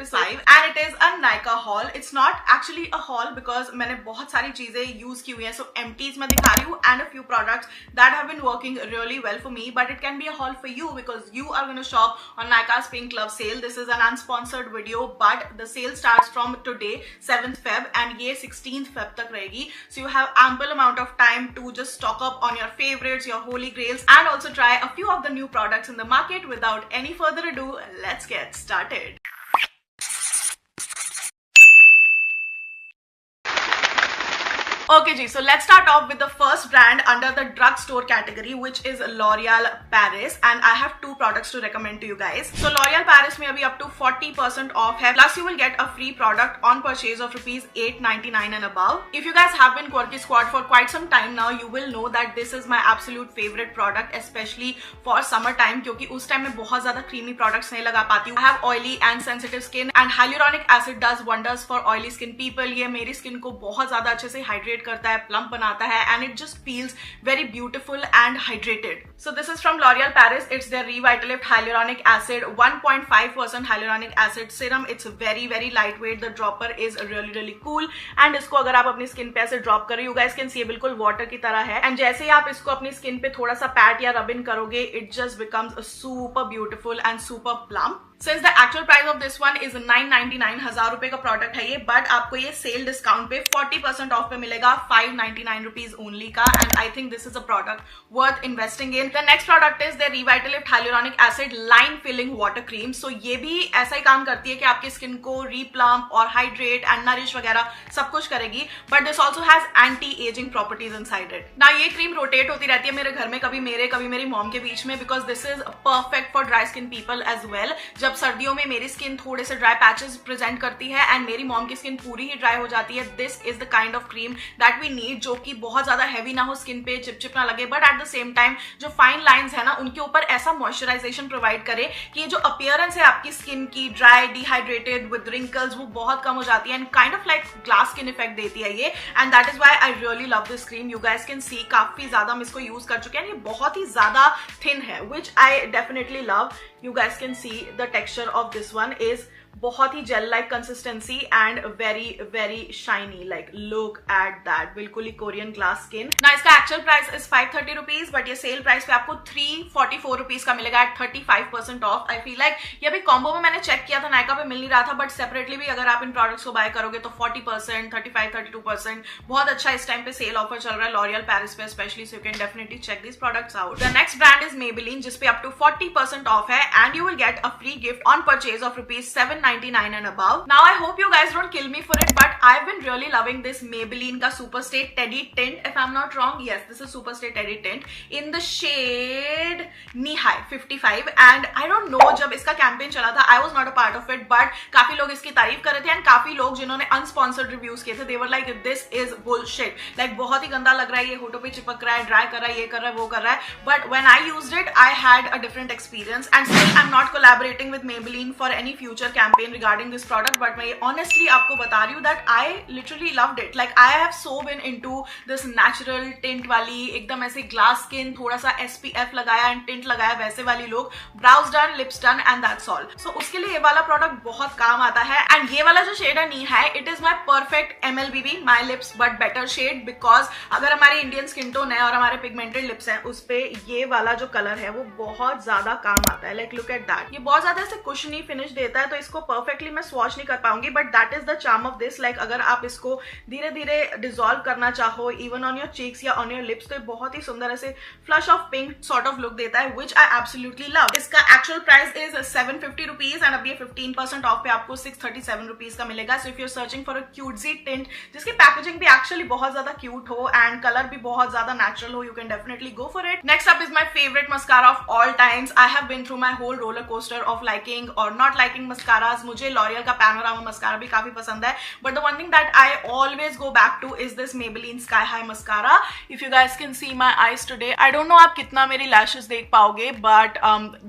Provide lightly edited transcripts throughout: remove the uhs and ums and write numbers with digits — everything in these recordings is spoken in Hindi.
episode 5 and it is a Nykaa haul. It's not actually a haul because मैंने बहुत सारी चीजें use की हुई हैं, so empties मैं दिखा रही हूँ and a few products that have been working really well for me, but it can be a haul for you because you are going to shop on Nykaa's Pink Love sale. This is an unsponsored video, but the sale starts from today 7th Feb and ये 16th Feb तक रहेगी, so you have ample amount of time to just stock up on your favorites, your holy grails, and also try a few of the new products in the market. Without any further ado, let's get started. Okay ji, so let's start off with the first brand under the drugstore category, which is L'Oreal Paris, and I have two products to recommend to you guys. So L'Oreal Paris में अभी up to 40% off है, plus you will get a free product on purchase of rupees 899 and above. If you guys have been Quirky Squad for quite some time now, you will know that this is my absolute favorite product, especially for summer time, क्योंकि उस टाइम में बहुत ज्यादा creamy products नहीं लगा पाती हूँ. I have oily and sensitive skin, and hyaluronic acid does wonders for oily skin people. ये मेरी skin को बहुत ज्यादा अच्छे से hydrate करता है, प्लम्प बनाता है, and it just feels very beautiful and hydrated. So this is from L'Oreal Paris. It's their Revitalift Hyaluronic Acid 1.5% Hyaluronic Acid Serum. It's very lightweight. The dropper is really cool. And इसको अगर आप अपनी स्किन पे ऐसे ड्रॉप करें, you guys can see बिल्कुल वाटर की तरह है. And जैसे ही आप इसको अपनी स्किन पे थोड़ा सा पैट या रब इन करोगे, it just becomes super beautiful and super plump. Since the actual price of this one is 999, 1000 रुपए का प्रोडक्ट है ये, बट आपको ये सेल डिस्काउंट पे 40% ऑफ पे मिलेगा 599 रुपीज ओनली का, and I think this is a product worth investing in. The next product is the Revitalift Hyaluronic Acid line filling water cream. So ये भी ऐसा ही काम करती है कि आपकी स्किन को रीप्लम्प और हाइड्रेट एंड नरिश वगैरह सब कुछ करेगी, but this also has anti ageing properties inside it. ना ये क्रीम रोटेट होती रहती है मेरे घर में, कभी मेरे कभी मेरी मॉम के बीच में, because this is perfect for dry skin people as well. जब सर्दियों में मेरी स्किन थोड़े से ड्राई पैचेस प्रेजेंट करती है एंड मेरी मॉम की स्किन पूरी ही ड्राई हो जाती है, this is the kind of cream that we need, जो कि बहुत ज्यादा हैवी ना हो, स्किन पे चिपचिप ना लगे, but at the same time जो फाइन लाइंस है ना उनके ऊपर ऐसा मॉइस्चराइजेशन प्रोवाइड करे कि ये जो अपीयरेंस है आपकी स्किन की ड्राई, डिहाइड्रेटेड विद रिंकल्स, वो बहुत कम हो जाती है and kind of like glass skin effect देती है ये. And that is why I really love this cream. You guys can सी काफी ज्यादा हम इसको यूज कर चुके हैं. ये बहुत ही ज्यादा थिन है, which I definitely love. You guys can see the texture of this one is बहुत ही gel like consistency and very shiny. Like look at that, बिल्कुल ही कोरियन ग्लास स्किन. ना इसका actual price is 530 rupees, but ये सेल प्राइस पे आपको 344 रुपीज का मिलेगा at 35% off. I feel like ये भी कॉम्बो में मैंने चेक किया था, नायका पे मिल नहीं रहा था, बट सेपरेटली भी अगर आप इन प्रोडक्ट्स को बाय करोगे तो 40%, 35, 32% बहुत अच्छा इस टाइम पे सेल ऑफर चल रहा है लॉरियल पेरिस पे specially, so you can definitely check this products out. The next brand is Maybelline, जिसपे अप टू 40% ऑफ है and you will get a free gift on purchase of rupees 799 and above. Now I hope you guys don't kill me for it, but I've been really loving this Maybelline का Superstay Teddy Tint, if I'm not wrong. Yes, this is Superstay Teddy Tint in the shade Knee High 55. And I don't know, जब इसका कैंपेन चला था I was not a part of it, but काफी लोग इसकी तारीफ कर रहे थे एंड काफी लोग जिन्होंने अनस्पॉन्सर्ड रिव्यूज किए थे, they were like this is bullshit, like बहुत ही गंदा लग रहा है, ये होठों पे चिपक रहा है, ड्राई कर रहा है, ये कर रहा है, वो कर रहा है. But when I used it, I had a different experience, and still I'm not collaborating with Maybelline for any future campaign regarding this product, but मैं honestly आपको बता रही हूँ that I literally loved it. Like I have so been into this natural tint वाली, एकदम ऐसे glass skin, थोड़ा सा SPF लगाया and tint लगाया, वैसे वाली लोग, brows done, lips done, and that's all. So उसके लिए ये वाला प्रोडक्ट बहुत काम आता है. एंड ये वाला जो शेड है नी है, it is my perfect MLBB my lips but better shade, because अगर हमारी इंडियन स्किन टोन है और हमारे पिगमेंटेड लिप्स हैं, उस पे ये वाला जो कलर है वो बहुत ज्यादा काम आता है. लाइक लुक एट दैट, ये बहुत ज्यादा ऐसे कुशनी फिनिश देता है, तो इसको परफेक्टली मैं स्वॉच नहीं कर पाऊंगी, but that is the charm of this. Like अगर आप इसको धीरे धीरे डिजोल्व करना चाहो इवन ऑन योर चीक्स या ऑन योर लिप्स, तो ये बहुत ही सुंदर ऐसे flush of pink sort of look देता है, विच आई एब्सोल्युटली लव. इसका actual price is 750 rupees and अभी 15% ऑफ पे आपको 637 रुपीज का मिलेगा. So if you're searching for a cutesy tint जिसकी पैकेजिंग भी एक्चुअली बहुत ज्यादा क्यूट हो एंड कलर भी बहुत ज्यादा नेचुरल हो, you can definitely go for it. Next up is my favourite mascara of all times. I have been through my whole roller coaster of liking और नॉट लाइकिंग मस्काराज. मुझे लॉरियल का पैनोरामा मस्कारा भी काफी पसंद है, but the one thing that I always go back to is this Maybelline Sky High mascara. If you guys can see my eyes today, I don't know आप कितना मेरी लैशेस देख पाओगे, but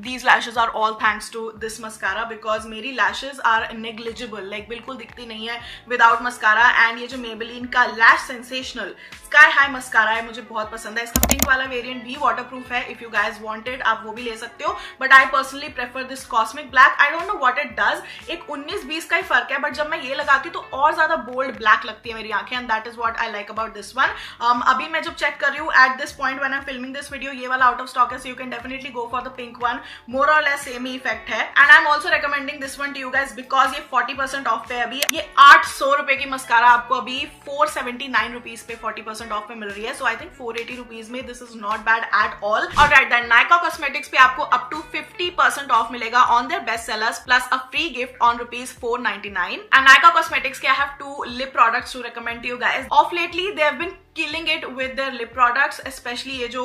these lashes are all thanks to this mascara, because मेरी लैशेस आर नेग्लिजिबल, लाइक बिल्कुल दिखती नहीं है विदाउट मस्कारा. एंड ये जो Maybelline का लैश सेंसेशनल स्काई हाई मस्कारा है, मुझे बहुत पसंद है। इसका पिंक वाला वेरिएंट भी वाटरप्रूफ है, इफ यू गाइज वांटेड आप वो भी ले सकते हो, but I personally prefer this cosmic black. I don't know what it does, एक 19-20 का ही फर्क है, बट जब मैं ये लगाती हूँ तो और ज्यादा बोल्ड ब्लैक लगती है मेरी आंखें, and that is what I like about this one. अभी मैं जब चेक कर रही हूँ at this point when I am filming this video, ये वाला आउट ऑफ स्टॉक है, so you can definitely go for the pink one, more और लेस सेम ही इफेक्ट है। And I am also recommending this one to you guys because ये 40% ऑफ पे अभी, ये 800 रुपए की मस्कारा आपको अभी 479 रुपीज पे 40% ऑफ पे मिल रही है, सो आई थिंक 480 रुपीज में this is not bad at all. Alright then, Nykaa cosmetics पे आपको अप टू 50% ऑफ मिलेगा on their best sellers plus a free gift on ₹499। And Nykaa cosmetics के I have 2 lip products to recommend to you guys. Of lately they have been killing it with their lip products, especially ये जो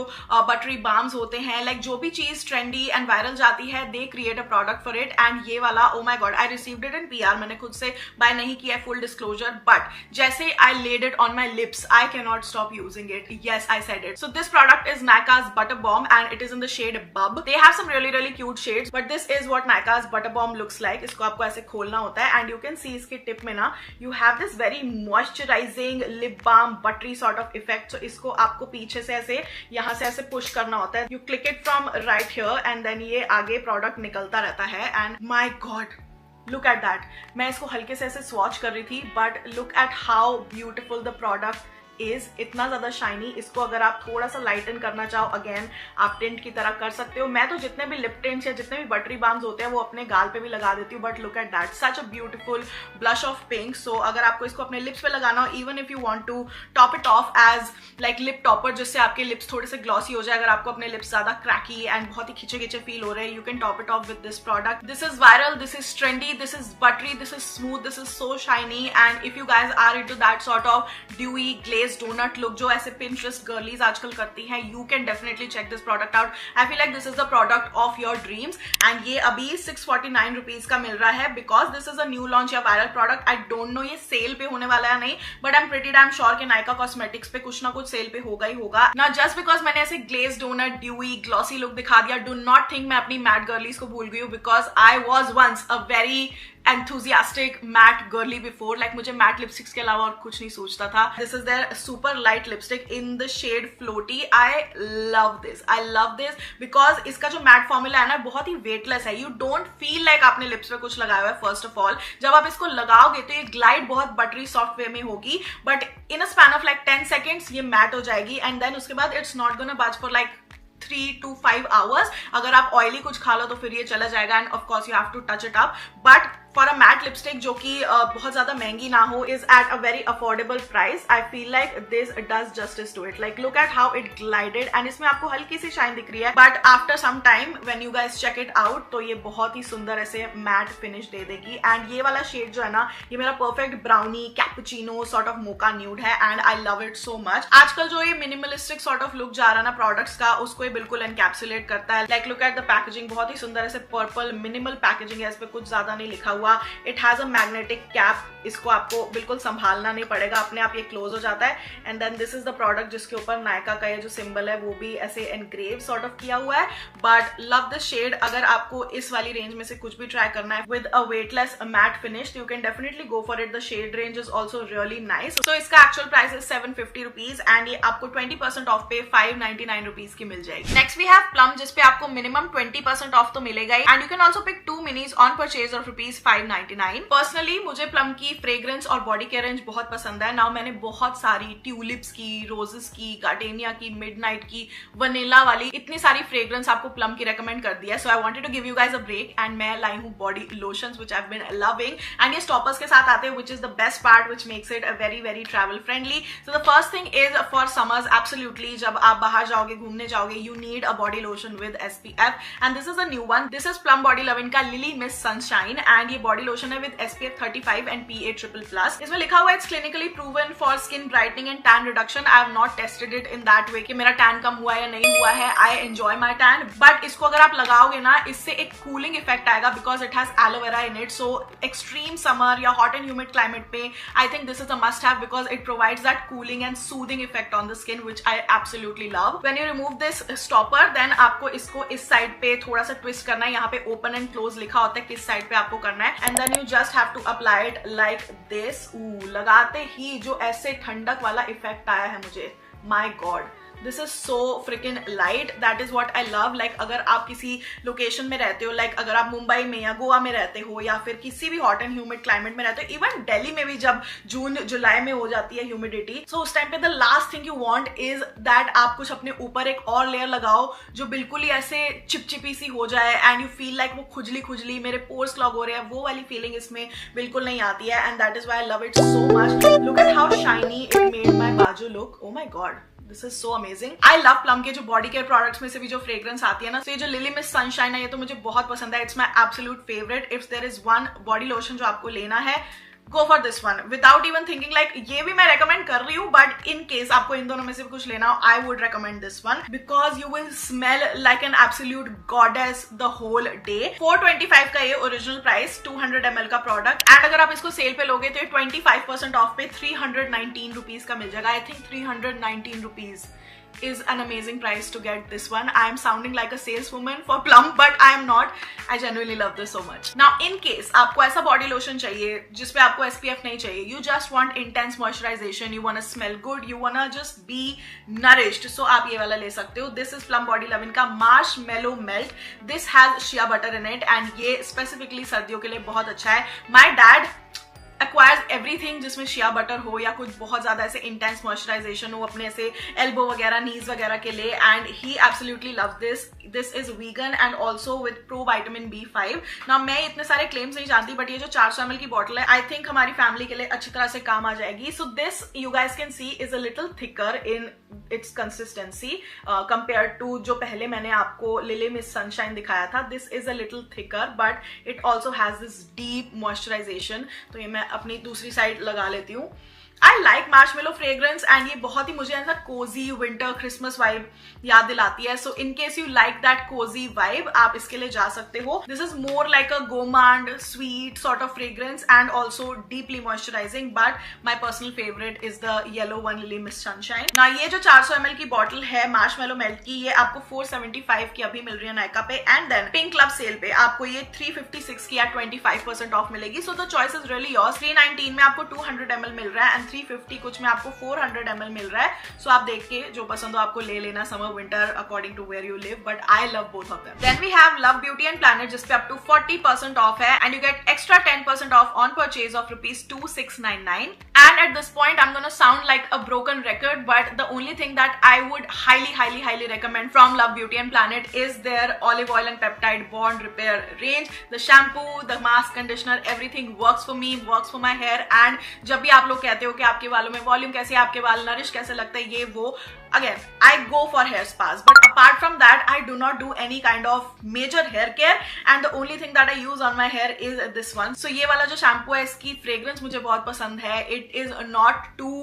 buttery balms होते हैं, like जो भी चीज trendy and viral जाती है, they create a product for it. And ये वाला, oh my god, I received it in PR, मैंने खुद से buy नहीं किया, full disclosure, but जैसे I laid it on my lips, I cannot stop using it. Yes, I said it. So this product is Nyka's Butter Bomb and it is in the shade Bub. They have some really cute shades, but this is what Nyka's Butter Bomb looks like. इसको आपको ऐसे खोलना होता है and you can see इसके टिप में ना you have this very moisturizing lip balm buttery sort of effect. So इसको आपको पीछे से ऐसे यहाँ से ऐसे पुश करना होता है, you click it from right here and then ये आगे प्रोडक्ट निकलता रहता है। And my god, look at that. मैं इसको हल्के से ऐसे स्वॉच कर रही थी, but look at how beautiful the product is, इतना ज्यादा शाइनी। इसको अगर आप थोड़ा सा लाइटन करना चाहो, अगेन आप टिंट की तरह कर सकते हो। मैं तो जितने भी लिप टिंट्स या जितने भी बटरी बाम्स होते हैं वो अपने गाल पे भी लगा देती हूँ, but look at that, such a beautiful blush of pink. So अगर आपको इसको अपने लिप्स पे लगाना हो, even if you want to top it off as like lip topper, जिससे आपके लिप्स थोड़े से ग्लॉसी हो जाए, अगर आपको अपने लिप्स ज्यादा क्रैकी एंड बहुत ही खिंचे खिंचे फील हो रहे हैं, you can top it off with this product. This is viral, this is trendy, this is buttery, this is smooth, this is so shiny. And if you guys are into that sort of dewy glaze donut look जो ऐसे पिंटरेस्ट गर्लीज आजकल करती हैं, you can definitely check this product out. I feel like this is the product of your dreams. And ये अभी 649 रुपीज का मिल रहा है because this is a new launch या viral product. I don't know ये सेल पे होने वाला है नहीं, but I am pretty damn sure कि नायका कॉस्मेटिक्स पे कुछ ना कुछ सेल पे होगा ही होगा ना। जस्ट बिकॉज मैंने ऐसे glaze donut dewy glossy look दिखा दिया, डू नॉट थिंक मैं अपनी मैट गर्लीज को भूल गई हूँ, because I was once a very enthusiastic matte girly before, like मुझे matte lipsticks के अलावा और कुछ नहीं सोचता था। This is their super light lipstick in the shade Floaty. I love this because इसका जो matte formula है ना बहुत ही weightless है। You don't feel like आपने lips पे कुछ लगाया हुआ है। First of all, जब आप इसको लगाओगे तो ये glide बहुत buttery soft way में होगी, but in a span of like 10 seconds ये matte हो जाएगी, and then उसके बाद it's not gonna budge for like 3 to 5 hours. अगर आप ऑयली कुछ खा लो तो फिर ये चला जाएगा, and of course you have to touch it up. But for a matte lipstick जो कि बहुत ज्यादा महंगी ना हो, is at a very affordable price, I feel like this does justice to it. Like look at how it glided, and इसमें आपको हल्की सी शाइन दिख रही है, but after some time when you guys check it out तो ये बहुत ही सुंदर ऐसे मैट फिनिश दे देगी। एंड ये वाला शेड जो है ना, ये मेरा perfect brownie cappuccino sort of mocha nude है, and I love it so much. आजकल जो ये मिनिमलिस्टिक सॉर्ट ऑफ लुक जा रहा है ना प्रोडक्ट्स का, उसको ये बिल्कुल एनकैप्सुलेट करता है। Like look at the packaging, बहुत ही सुंदर ऐसे पर्पल मिनिमल पैकेजिंग है, इस पे कुछ ज्यादा नहीं लिखा हुआ। इट हैज मैग्नेटिक कैप, इसको आपको बिल्कुल संभालना नहीं पड़ेगा, अपने आप ये क्लोज हो जाता है। And then this is the product जिसके ऊपर नायका का ये जो सिंबल है वो भी ऐसे एनग्रेव सॉर्ट ऑफ किया हुआ है। But love this shade. अगर आपको इस वाली रेंज में से कुछ भी ट्राई करना है with a weightless matte finish, you can definitely go for it. The shade range is also really nice. So इसका actual price is 750 rupees, and ये आपको 20% ऑफ पे 599 रुपीज की मिल जाएगी। नेक्स्ट वी हैव प्लम, जिसपे आपको मिनिमम 20% ऑफ तो मिलेगा ही, and you can also pick 2 minis on purchase of ₹599। Personally मुझे प्लम की फ्रेग्रेंस और बॉडी केयर रेंज बहुत पसंद है। नाउ मैंने बहुत सारी ट्यूलिप्स की, रोजेस की, गार्डेनिया की, मिडनाइट की, वनीला वाली, इतनी सारी फ्रेग्रेंस आपको प्लम की रेकमेंड कर दिया है। So I wanted to give you guys a break, and मैं लाई हूँ body lotions which I have been loving, and ये स्टॉपर्स के साथ आते हैं, which is the best part which makes it very travel friendly. So the first thing is for summers, absolutely जब आप बाहर जाओगे, घूमने जाओगे, you need a body lotion with SPF, and this is a new one. This is plum body लविन का लिली मिस सनशाइन, एंड ये बॉडी लोशन है विद SPF 35 and PA++। इसमें लिखा हुआ है it's clinically proven for skin brightening and tan reduction. I have not tested it in that way कि मेरा टैन कम हुआ है या नहीं हुआ है। I enjoy my tan, but इसको अगर आप लगाओगे ना, इससे एक कूलिंग इफेक्ट आएगा because it has aloe vera in it. So extreme summer या हॉट एंड ह्यूमिड क्लाइमेट पे I think this is a must have because it provides that cooling and soothing effect on the skin which I absolutely love. When you remove this stopper, then आपको इसको इस साइड पे थोड़ा सा ट्विस्ट करना है। यहाँ पे ओपन एंड क्लोज लिखा होता है किस साइड पे आपको करना है, and then you just have to apply it like this. लगाते ही जो ऐसे ठंडक वाला इफेक्ट आया है मुझे, my god, this is so freaking light, that is what I love. Like अगर आप किसी लोकेशन में रहते हो, लाइक अगर आप मुंबई में या गोवा में रहते हो या फिर किसी भी हॉट एंड ह्यूमिड क्लाइमेट में रहते हो, इवन दिल्ली में भी जब जून जुलाई में हो जाती है ह्यूमिडिटी, सो उस टाइम पे the last thing you want is that आप कुछ अपने ऊपर एक और लेयर लगाओ जो बिल्कुल ही ऐसे चिपचिपी सी हो जाए एंड यू फील लाइक वो खुजली खुजली मेरे पोर्स क्लॉग हो रहे हैं, वो वाली फीलिंग इसमें बिल्कुल नहीं आती है। And that is why I love it so much. Look at how shiny it made my बाजू look, oh my god, this is so amazing. I love Plum के जो बॉडी केयर प्रोडक्ट्स में से भी जो फ्रेग्रेंस आती है ना, तो ये जो लिली मिस सनशाइन है ये तो मुझे बहुत पसंद है। It's my absolute favourite. If there is one body lotion जो आपको लेना है, go for this one without even thinking. Like ये भी मैं रेकमेंड कर रही हूँ, बट इन केस आपको इन दोनों में से कुछ लेना हो, I would recommend this one because you will smell like an absolute goddess the whole day. 425 का ये ओरिजिनल प्राइस, 200 ml का प्रोडक्ट, एंड अगर आप इसको सेल पे लोगे तो 25% ऑफ पे 319 रुपीज का मिल जाएगा। I think 319 rupees is an amazing price to get this one. I am sounding like a saleswoman for Plum, but I am not. I genuinely love this so much. Now, in case आपको ऐसा body lotion चाहिए जिसपे आपको SPF नहीं चाहिए, you just want intense moisturization, you wanna smell good, you wanna just be nourished, so आप ये वाला ले सकते हो। This is Plum Body Lovin का Marshmallow Melt. This has shea butter in it, and ये specifically सर्दियों के लिए बहुत अच्छा है। My dad एक्वायर्स एवरीथिंग जिसमें शिया बटर हो या कुछ बहुत ज्यादा ऐसे इंटेंस मॉइस्चराइजेशन हो अपने ऐसे एल्बो वगैरह, नीज वगैरह के लिए, and he absolutely loves this. This is vegan and also with pro vitamin B5। ना मैं इतने सारे क्लेम्स नहीं जानती, बट ये जो 400 ml की बॉटल है, आई थिंक हमारी फैमिली के लिए अच्छी तरह से काम आ जाएगी। So this you guys can see is a little thicker in its consistency compare to जो पहले मैंने आपको लिली मिस सनशाइन दिखाया था। This is a little thicker but it also has this deep moisturisation. तो ये मैं अपनी दूसरी साइड लगा लेती हूँ। I like marshmallow fragrance, and ये बहुत ही मुझे ऐसा कोजी विंटर क्रिसमस वाइब याद दिलाती है। So in case you like that cozy vibe, आप इसके लिए जा सकते हो। This is more like a gourmand sweet sort of fragrance and also deeply moisturising, but my personal favourite is the yellow one Lily Miss Sunshine. ना ये जो 400 ml की बॉटल है मार्शमेलो मेल्ट की, ये आपको 475 की अभी मिल रही है नायका पे, and then pink club sale पे आपको ये 356 की या 25% ऑफ मिलेगी। So the choice is really yours. 319 में आपको 200 ml मिल रहा है एंड 350 कुछ में आपको 400 ml मिल रहा है। सो आप देख के जो पसंद हो आपको ले लेना, summer winter according to where you live, but I love both of them. Then we have love beauty and planet जिसपे अप टू 40% ऑफ है, and you get extra 10% off on purchase of ₹2699। And at this point, I'm gonna sound like a broken record, but the only thing that I would highly recommend from Love Beauty and Planet is their olive oil and peptide bond repair range. The shampoo, the mask, conditioner, everything works for me, works for my hair. And जब भी आप लोग कहते हो कि आपके बालों में वॉल्यूम कैसे है, आपके बाल नरिश कैसे लगता है, ये वो, again, I go for hair spas, but apart from that, I do not do any kind of major hair care, and the only thing that I use on my hair is this one. So ये वाला जो शैम्पू है, इसकी फ्रेग्रेंस मुझे बहुत पसंद है। It is not too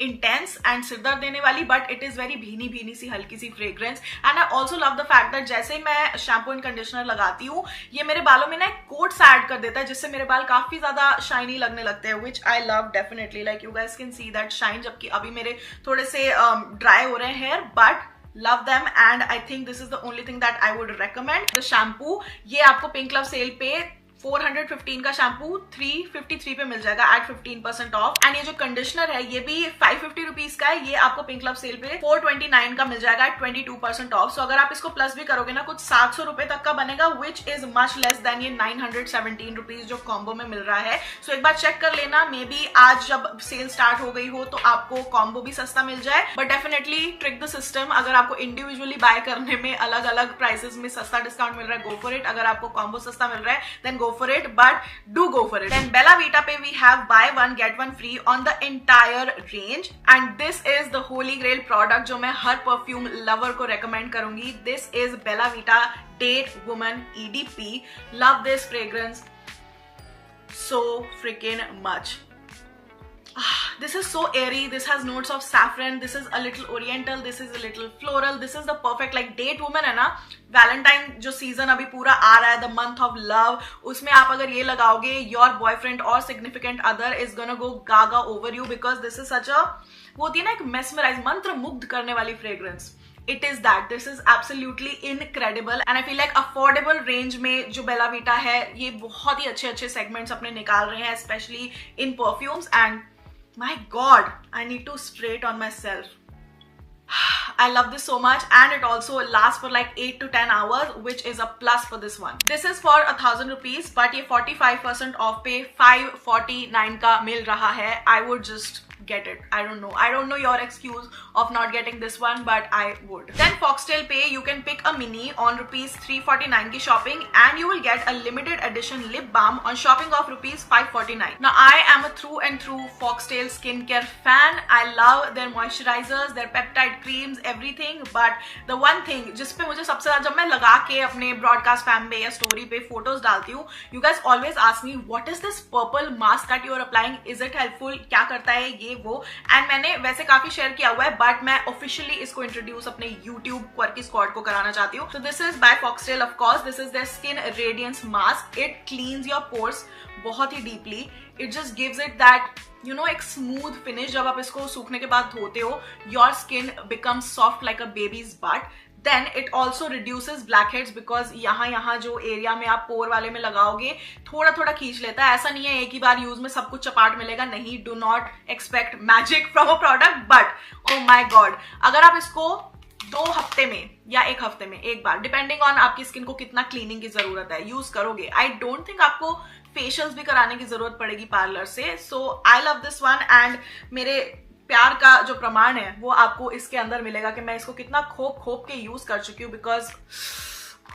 intense and सिर दर्द देने वाली, but it is very भीनी भीनी सी हल्की सी fragrance. And I also love the fact that जैसे मैं शैम्पू एंड कंडीशनर लगाती हूँ, ये मेरे बालों में ना एक कोट सा ऐड कर देता है जिससे मेरे बाल काफी ज्यादा शाइनी लगने लगते हैं, which I love definitely. Like you guys can see that shine, जबकि अभी मेरे थोड़े से ड्राई हो रहे हैं hair, but love them, and I think this is the only thing that I would recommend. The shampoo, ये आपको पिंक क्लब सेल पे 415 का शैम्पू 353 पे मिल जाएगा एट 15% ऑफ। एंड ये जो कंडीशनर है ये भी 550 रुपीज का है, ये आपको पिंक क्लब सेल पे 429 का मिल जाएगा एट 22% ऑफ। सो अगर आप इसको प्लस भी करोगे ना, कुछ 700 रुपए तक का बनेगा, which is much less than ये 917 रुपीज जो कॉम्बो में मिल रहा है। सो एक बार चेक कर लेना, मे बी आज जब सेल स्टार्ट हो गई हो तो आपको कॉम्बो भी सस्ता मिल जाए, but definitely trick the system. अगर आपको इंडिविजुअली बाय करने में अलग अलग प्राइसेस में सस्ता डिस्काउंट मिल रहा है, गो फॉर इट। अगर आपको कॉम्बो सस्ता मिल रहा है, then go for it, but do go for it. Then Bella Vita पे we have buy one get one free on the entire range, and this is the holy grail product जो मैं हर परफ्यूम लवर को recommend करूंगी। This is Bella Vita Date Woman EDP. Love this fragrance so freaking much. This is so airy. This has notes of saffron. This is a little oriental. This is a little floral. This is the perfect, like, date woman है ना, वैलेंटाइन जो सीजन अभी पूरा आ रहा है, द मंथ ऑफ लव, उसमें आप अगर ये लगाओगे, योर बॉयफ्रेंड और significant other is gonna go gaga over you, because this is such a, वो होती है ना एक मेस्मराइज, मंत्र मुग्ध करने वाली fragrance. It is that, this is absolutely incredible and I feel like affordable range में जो बेला वीटा है ये बहुत ही अच्छे अच्छे सेगमेंट्स अपने निकाल रहे हैं, specially in perfumes. And my god, I need to spray it on myself. I love this so much and it also lasts for like 8 to 10 hours, which is a plus for this one. This is for 1000 rupees but ये 45% off पे 549 का मिल रहा है. I would just get it. I don't know your excuse of not getting this one, but I would. Then Foxtail Pay, you can pick a mini on rupees 349 की shopping and you will get a limited edition lip balm on shopping of rupees 549. Now I am a through and through Foxtail skincare fan. I love their moisturizers, their peptide creams, everything, but the one thing जिस पे मुझे सबसे ज्यादा, जब मैं लगा के अपने broadcast fam पे या story पे photos डालती हूँ, you guys always ask me what is this purple mask that you are applying, is it helpful, क्या करता है ये वो. एंड मैंने वैसे काफी शेयर किया हुआ है बट मैं ऑफिशियली इसको इंट्रोड्यूस अपने YouTube क्वर्की स्क्वाड को कराना चाहती हूँ. So this is by Foxtale, of course. This is their skin radiance mask. It cleanses your pores बहुत ही deeply. It just gives it that एक स्मूथ फिनिश. जब आप इसको सूखने के बाद धोते हो, your skin becomes soft like a baby's butt. Then it also reduces blackheads because यहाँ जो एरिया में आप पोर वाले में लगाओगे थोड़ा थोड़ा खींच लेता है. ऐसा नहीं है एक ही बार यूज में सब कुछ चपाट मिलेगा, नहीं. Do not expect magic from a product but oh my god, अगर आप इसको 2 हफ्ते में या 1 हफ्ते में एक बार, डिपेंडिंग ऑन आपकी स्किन को कितना क्लीनिंग की जरूरत है, यूज करोगे, आई डोंट थिंक आपको फेशियल्स भी कराने की जरूरत पड़ेगी पार्लर से. So I love this one and मेरे प्यार का जो प्रमाण है वो आपको इसके अंदर मिलेगा कि मैं इसको कितना खोप के यूज कर चुकी हूँ. Because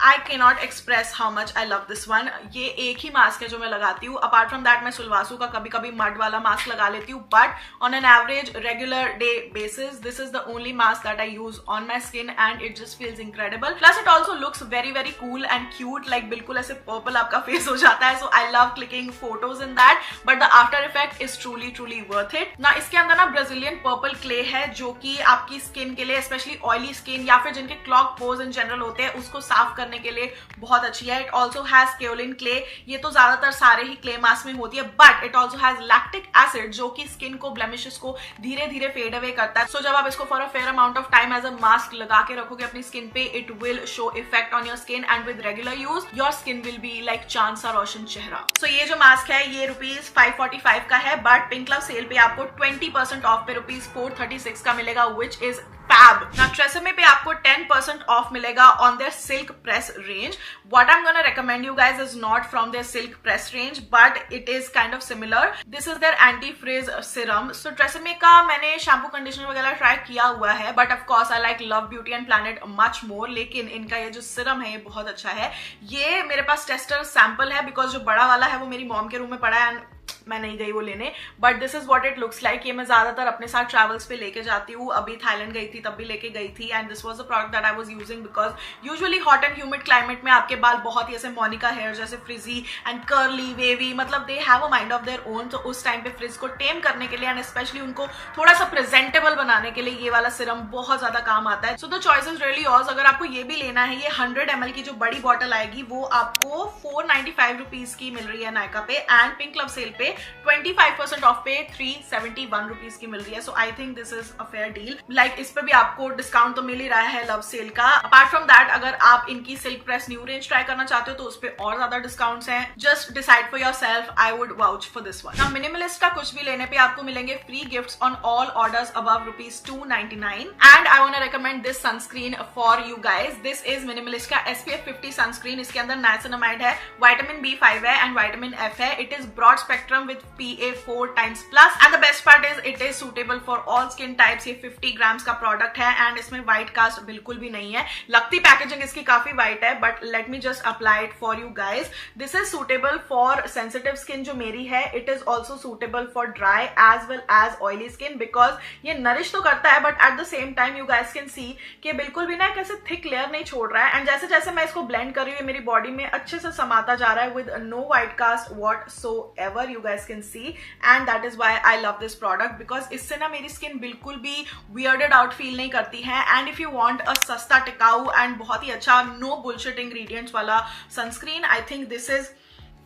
I cannot express how much I love this one. ये एक ही मास्क है जो मैं लगाती हूँ. अपार्ट फ्रॉम दैट मैं सुलवासू का कभी कभी मड वाला मास्क लगा लेती हूँ but on an average regular day basis this is the only mask that I use on my skin and it just feels incredible. Plus it also looks very very cool and cute, like बिल्कुल ऐसे पर्पल आपका फेस हो जाता है. So I love clicking photos in that but the after effect is truly worth it. ना इसके अंदर ना ब्राजीलियन पर्पल क्ले है जो कि आपकी स्किन के लिए, स्पेशली ऑयली स्किन या फिर जिनके क्लॉग पोर्स इन जनरल होते हैं, उसको साफ करने के लिए बहुत अच्छी है. It also has kaolin clay. ये तो ज्यादातर सारे ही क्ले मास्क में होती है but it also has lactic acid जो कि स्किन को, ब्लेमिशेस को धीरे धीरे फेड अवे करता है. सो जब आप इसको for a fair amount of time as a mask लगा के रखोगे अपनी स्किन पे, it will show effect on your skin and with regular use your skin will be like चांद सा रोशन चेहरा. सो ये जो मास्क है ये रुपीज 545 का है बट पिंक क्लब सेल पे आपको 20% ऑफ पे रुपीज 436 का मिलेगा, which is fab. Now TRESemmé पे आपको 10% ऑफ मिलेगा on their silk press range. What I'm gonna recommend you guys is not from their silk press range, but it is kind of similar. This is their anti-frizz serum. So TRESemmé का मैंने शैम्पू कंडीशनर वगैरह ट्राई किया हुआ है, but of course I like Love Beauty and Planet much more. लेकिन इनका ये जो सीरम है ये बहुत अच्छा है. ये मेरे पास टेस्टर सैंपल है बिकॉज जो बड़ा वाला है वो मेरी मॉम के रूम में पड़ा है एंड मैं नहीं गई वो लेने. But this is what it looks like. ये मैं ज्यादातर अपने साथ ट्रैवल्स पे लेके जाती हूँ. अभी थाईलैंड गई थी तब भी लेके गई थी and this was a product that I was using because usually hot and humid climate में आपके बाल बहुत ही ऐसे मोनिका हेयर जैसे फ्रिजी एंड कर्ली वेवी, मतलब they have a mind of their own. तो उस टाइम पे फ्रिज को टेम करने के लिए एंड स्पेशली उनको थोड़ा सा प्रेजेंटेबल बनाने के लिए ये वाला सीरम बहुत ज्यादा काम आता है. सो the choice is really yours. अगर आपको ये भी लेना है, ये 100 ml की जो बड़ी बॉटल आएगी वो आपको 495 रुपीज की मिल रही है नायका पे एंड पिंक क्लब सेल पे 25% ऑफ पे 371 रुपीज की मिल रही है. So I think this is a fair deal. Like इस पे भी आपको डिस्काउंट तो मिल ही रहा है लव सेल का. अपार्ट फ्रॉम दैट अगर आप इनकी silk press new range try करना चाहते हो तो उस पे और ज्यादा डिस्काउंट्स हैं. Just decide for yourself. I would vouch for this one. Now minimalist का कुछ भी लेने पे आपको मिलेंगे free gifts on all orders above rupees 299 and I want to recommend this sunscreen for you guys. This is minimalist का SPF 50 सनस्क्रीन. इसके अंदर नाइसिनामाइड है, विटामिन B5 है एंड विटामिन F है. इट इज broad spectrum with PA4 times plus and the best part is it is suitable for all skin types. ये 50 grams का प्रोडक्ट है एंड इसमें व्हाइट कास्ट बिल्कुल भी नहीं है. लगती पैकेजिंग इसकी काफी व्हाइट है but let me just apply it for you guys. This is suitable for sensitive skin जो मेरी है. It is also suitable for dry as well as oily skin because ये नरिश तो करता है but at the same time you guys can see कि बिल्कुल भी ना कैसे थिक लेयर नहीं छोड़ रहा है एंड जैसे जैसे मैं इसको ब्लेंड कर रही हूँ मेरी बॉडी में अच्छे से समाता जा रहा है with no white cast whatsoever. You guys can see and that is why I love this product because इससे ना मेरी स्किन बिल्कुल भी वियर्डेड आउट फील नहीं करती है. एंड इफ यू वांट अ सस्ता टिकाऊ एंड बहुत ही अच्छा नो बुलशिट इंग्रेडिएंट्स वाला sunscreen, I think this is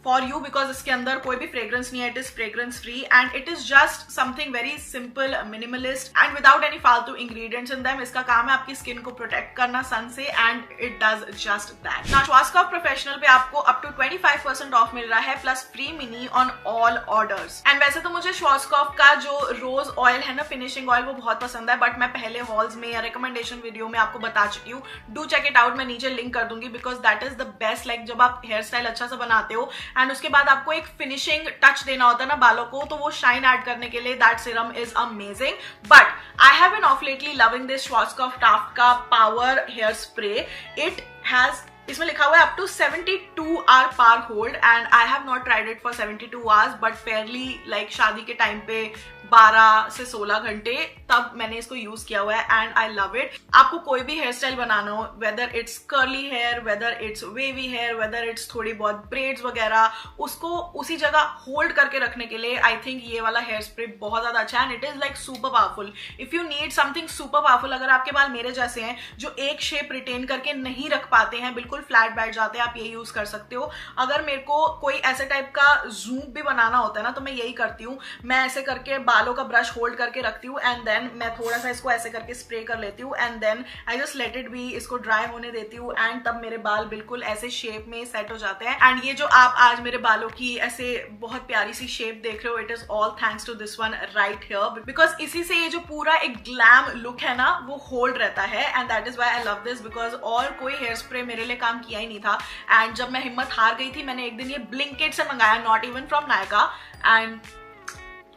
for you because इसके अंदर कोई भी फ्रेग्रेंस नहीं है, it is fragrance free and it is just something very simple, minimalist and without any फालतू इंग्रेडिएंट्स इन देम। इसका काम है आपकी स्किन को प्रोटेक्ट करना सन से and it does just that. Now Schwarzkopf professional पे आपको अप टू 25% ऑफ मिल रहा है plus free mini on all orders. And वैसे तो मुझे श्वासकोफ का जो रोज ऑयल है ना, फिनिशिंग ऑयल, वो बहुत पसंद है, बट मैं पहले हॉल्स में या रिकमेंडेशन वीडियो में आपको बता चुकी हूँ। डू चेक इट आउट, मैं नीचे लिंक कर दूंगी because that is the best. Like जब आप हेयर स्टाइल अच्छा से बनाते हो एंड उसके बाद आपको एक फिनिशिंग टच देना होता है ना बालों को, तो वो शाइन ऐड करने के लिए that serum is amazing. But I have been of lately loving this Schwarzkopf Taft का power hair spray. It has, इसमें लिखा हुआ है up to 72 hour power hold and I have not tried it for 72 hours but fairly like शादी के टाइम पे 12 से 16 घंटे तब मैंने इसको यूज किया हुआ है एंड आई लव इट। आपको कोई भी हेयर स्टाइल बनाना हो, whether it's curly hair, whether it's wavy hair, whether it's थोड़ी बहुत ब्रेड्स वगैरह, उसको उसी जगह होल्ड करके रखने के लिए आई थिंक ये वाला हेयर स्प्रे बहुत ज्यादा अच्छा है and it is like super powerful. If you need something super powerful, अगर आपके बाल मेरे जैसे हैं जो एक शेप रिटेन करके नहीं रख पाते हैं, बिल्कुल फ्लैट बैठ जाते हैं, आप ये यूज कर सकते हो। अगर मेरे को कोई ऐसे टाइप का जूम भी बनाना होता है ना, तो मैं यही करती हूँ, मैं ऐसे करके बालों का ब्रश होल्ड करके रखती हूँ एंड देन मैं थोड़ा सा इसको ऐसे करके स्प्रे कर लेती हूँ and then I just let it be, इसको ड्राई होने देती हूँ एंड तब मेरे बाल बिल्कुल ऐसे शेप में सेट हो जाते हैं। एंड ये जो आप आज मेरे बालों की ऐसे बहुत प्यारी सी शेप देख रहे हो, it is all thanks to this one right here because इसी से ये जो पूरा एक ग्लैम लुक है ना वो होल्ड रहता है and that is why I love this because और कोई हेयर स्प्रे मेरे लिए काम किया ही नहीं था। एंड जब मैं हिम्मत हार गई थी, मैंने एक दिन ये ब्लिंकिट से मंगाया, not even from Nykaa, and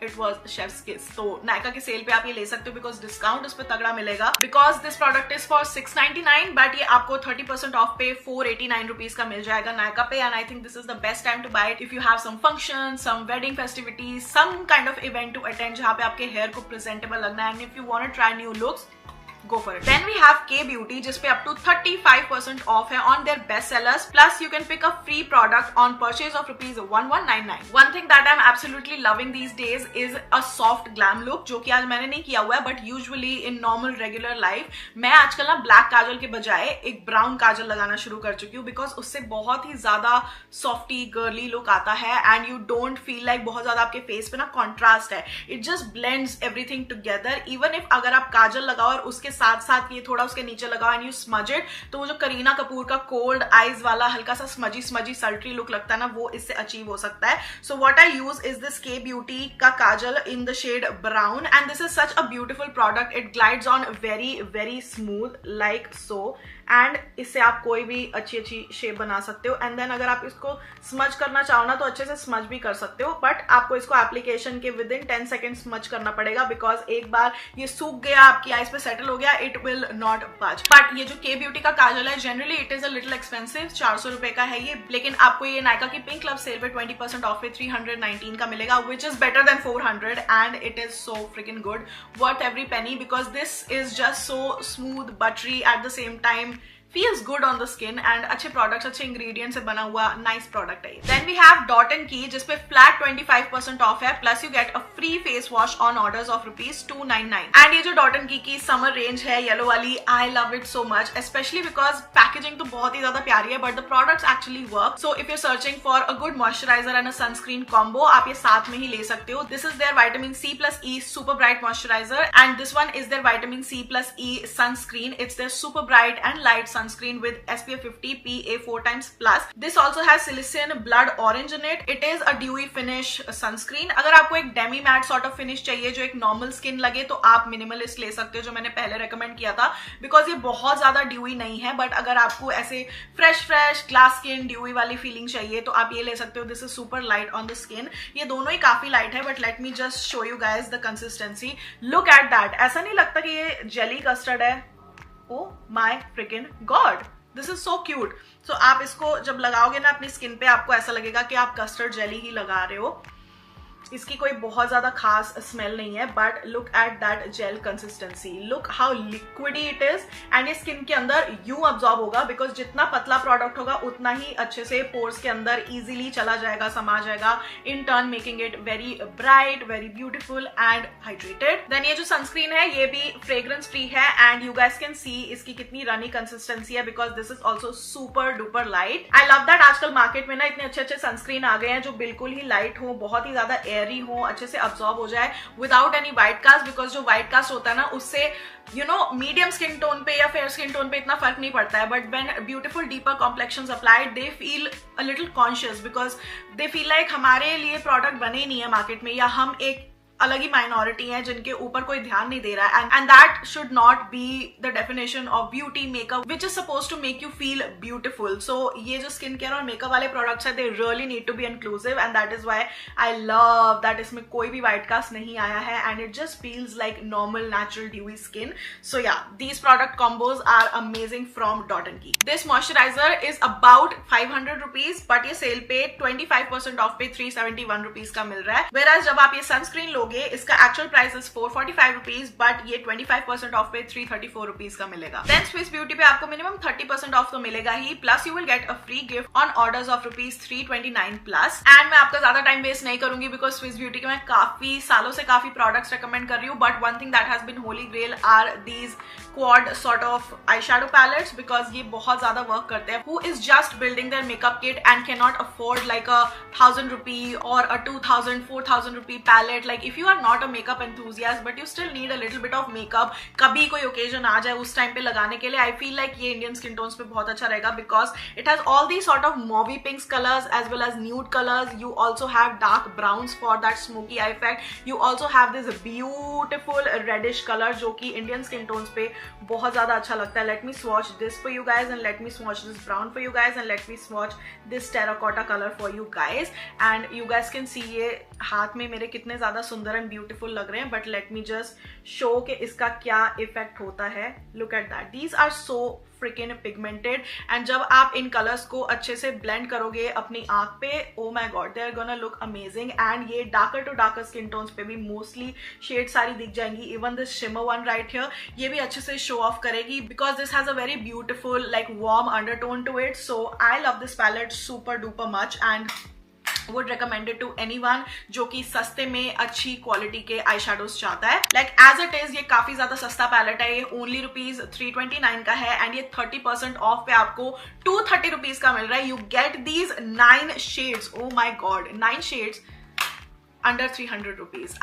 it was chefs किस। तो नायका की सेल पे आप ये ले सकते हो बिकॉज डिस्काउंट उस पर तगड़ा मिलेगा because this product is for 699 but ये आपको 30% ऑफ पे 489 रुपीज का मिल जाएगा नायका पे and I think this is the best time to buy it if you have some function, some wedding festivities, some kind of event to attend जहाँ पे आपके हेयर को प्रेजेंटेबल लगना है and if you want to try new looks, go for it. Then we have K Beauty जिसपे up to 35% off है on their best sellers. Plus you can pick a free product on purchase of ₹1199. One thing that I'm absolutely loving these days is a soft glam look जो कि आज मैंने नहीं किया हुआ है but usually in normal regular life मैं आजकल ना ब्लैक काजल के बजाय एक ब्राउन काजल लगाना शुरू कर चुकी हूँ बिकॉज उससे बहुत ही ज्यादा सॉफ्टी गर्ली लुक आता है and you don't feel like बहुत ज्यादा आपके फेस पे ना कॉन्ट्रास्ट है, it just blends everything together. Even if अगर आप काजल लगाओ और उसके साथ साथ ये थोड़ा उसके नीचे लगाओ एंड यू स्मज इट, तो वो जो करीना कपूर का कोल्ड आईज वाला हल्का सा स्मजी सल्ट्री लुक लगता है ना, वो इससे अचीव हो सकता है। So what I use is this Kay Beauty का kajal in the shade brown and this is such a beautiful product, it glides on very very smooth like so and इससे आप कोई भी अच्छी शेप बना सकते हो एंड देन अगर आप इसको स्मज करना चाहो ना तो अच्छे से स्मज भी कर सकते हो बट आपको इसको एप्लीकेशन के विद इन 10 सेकेंड स्मज करना पड़ेगा बिकॉज एक बार ये सूख गया, आपकी आईज पे सेटल हो गया, इट विल नॉट बच। बट ये जो के ब्यूटी का काजल है generally it is a little expensive, 400 रुपए का है ये, लेकिन आपको ये नायका की पिंक क्लब सेल पे 20% ऑफ पे 319 का मिलेगा which is better than 400 and it is so freaking good, worth every penny because this is just so smooth buttery at the same time feels good on the skin and अच्छे products, अच्छे ingredients से बना हुआ nice product है। Then we have Dot & Key जिसपे flat 25% off है plus you get a free face wash on orders of ₹299 and ये जो Dot & Key की summer range है येलो वाली, I love it so much especially because packaging तो बहुत ही ज्यादा प्यारी है but the products actually work. So if you're searching for a good moisturizer and a sunscreen combo, आप ये साथ में ही ले सकते हो। This is their vitamin C plus E super bright moisturizer and this one is their vitamin C plus E sunscreen. It's their super bright and light sunscreen with SPF 50 PA 4x+. This also has silicon blood orange in it. It is a dewy finish sunscreen. अगर आपको एक demi matte sort of finish चाहिए जो एक नॉर्मल स्किन लगे तो आप मिनिमलिस्ट ले सकते हो जो मैंने पहले रेकमेंड किया था बिकॉज ये बहुत ज्यादा ड्यूई नहीं है बट अगर आपको ऐसे फ्रेश ग्लास स्किन ड्यूई वाली फीलिंग चाहिए तो आप ये ले सकते हो। This is super light on the skin, ये दोनों ही काफी लाइट है but let me just show you guys the consistency, look at that. ऐसा नहीं लगता कि ये जेली कस्टर्ड है, oh my freaking god, this is so cute. So आप इसको जब लगाओगे ना अपनी स्किन पे आपको ऐसा लगेगा कि आप कस्टर्ड जेली ही लगा रहे हो इसकी कोई बहुत ज्यादा खास स्मेल नहीं है, but look at that gel consistency, look how liquidy it is, and ये स्किन के अंदर यूं अब्सॉर्ब होगा बिकॉज जितना पतला प्रोडक्ट होगा उतना ही अच्छे से पोर्स के अंदर इजीली चला जाएगा, समा जाएगा, in turn making it very bright, very beautiful and hydrated. Then ये जो सनस्क्रीन है ये भी फ्रेग्रेंस फ्री है, and you guys can see इसकी कितनी रनी कंसिस्टेंसी है because this is also super duper light. I love that आजकल मार्केट में ना इतने अच्छे अच्छे सनस्क्रीन आ गए हैं जो बिल्कुल ही लाइट हो, बहुत ही ज्यादा एयरी हो, अच्छे से अब्सॉर्ब हो जाए without any white cast, because जो व्हाइट कास्ट होता है ना उससे you know medium skin tone पे या फेयर स्किन टोन पे इतना फर्क नहीं पड़ता है, but when beautiful deeper complexions applied they feel a little conscious because they feel like हमारे लिए प्रोडक्ट बने नहीं है मार्केट में, या हम एक अलग ही माइनॉरिटी है जिनके ऊपर कोई ध्यान नहीं दे रहा है, and that should not be the definition of beauty makeup which is suppose to make you feel beautiful. So ये जो स्किन केयर और मेकअप वाले प्रोडक्ट्स है they really need to be inclusive, and that is why I love that इसमें कोई भी व्हाइट कास्ट नहीं आया है, and it just feels like normal natural dewy skin. So yeah these product combos are amazing from dot and की। This moisturiser is about 500 rupees, but ये सेल पे 25% ऑफ पे 371 रुपीज का मिल रहा है, वेराज जब आप ये सनस्क्रीन लोगे इसका actual price is 445 rupees, but ये 25% ऑफ पे 334 रुपीज का मिलेगा। देन स्विस ब्यूटी पे आपको मिनिमम 30% ऑफ तो मिलेगा ही, plus you will get a free gift on orders of rupees 329 plus. And मैं आपका ज्यादा टाइम वेस्ट नहीं करूंगी बिकॉज स्विस ब्यूटी के मैं काफी सालों से काफी प्रोडक्ट्स रेकमेंड कर रही हूँ, but one thing that has been holy grail are these quad sort of eye shadow palettes, because ये बहुत ज्यादा वर्क करते हैं। Who is just building their makeup kit and can not afford like a 1000 rupee और a 2000 4000 rupee palette, like if you are not a makeup enthusiast but you still need a little bit of makeup, कभी कोई ओकेजन आ जाए उस टाइम पे लगाने के लिए, आई फील लाइक ये इंडियन स्किन टोन्स पे बहुत अच्छा रहेगा because it has all the sort of mauvey pinks colours as well as nude colours, you also have dark browns for that smoky eye effect, you also have this beautiful reddish colour जो कि इंडियन स्किन टोन्स पे बहुत ज्यादा अच्छा लगता है। Let me swatch this for you guys and let me swatch this brown for you guys and let me swatch this terracotta colour for you guys, and you guys can सी ये हाथ में मेरे कितने ज्यादा सुंदर एंड ब्यूटीफुल लग रहे हैं, but let me just show कि इसका क्या इफेक्ट होता है। Look at that, these are so freakin pigmented, and जब आप इन कलर्स को अच्छे से ब्लेंड करोगे अपनी आंख पे, oh my god they are gonna look amazing. And ये darker to darker skin tones पे भी मोस्टली शेड सारी दिख जाएंगी, even this shimmer one right here ये भी अच्छे से शो ऑफ करेगी because this has a very beautiful like warm undertone to it. So I love this palette super duper much and would recommend it to anyone जो कि सस्ते में अच्छी क्वालिटी के आई शेडोज चाहता है। लाइक एज इट इज ये काफी ज्यादा सस्ता पैलेट है, ये ओनली रुपीज 329 का है, एंड ये 30% ऑफ पे आपको 230 रुपीज का मिल रहा है। You get these 9 shades, oh my god 9 shades under 300 rupees.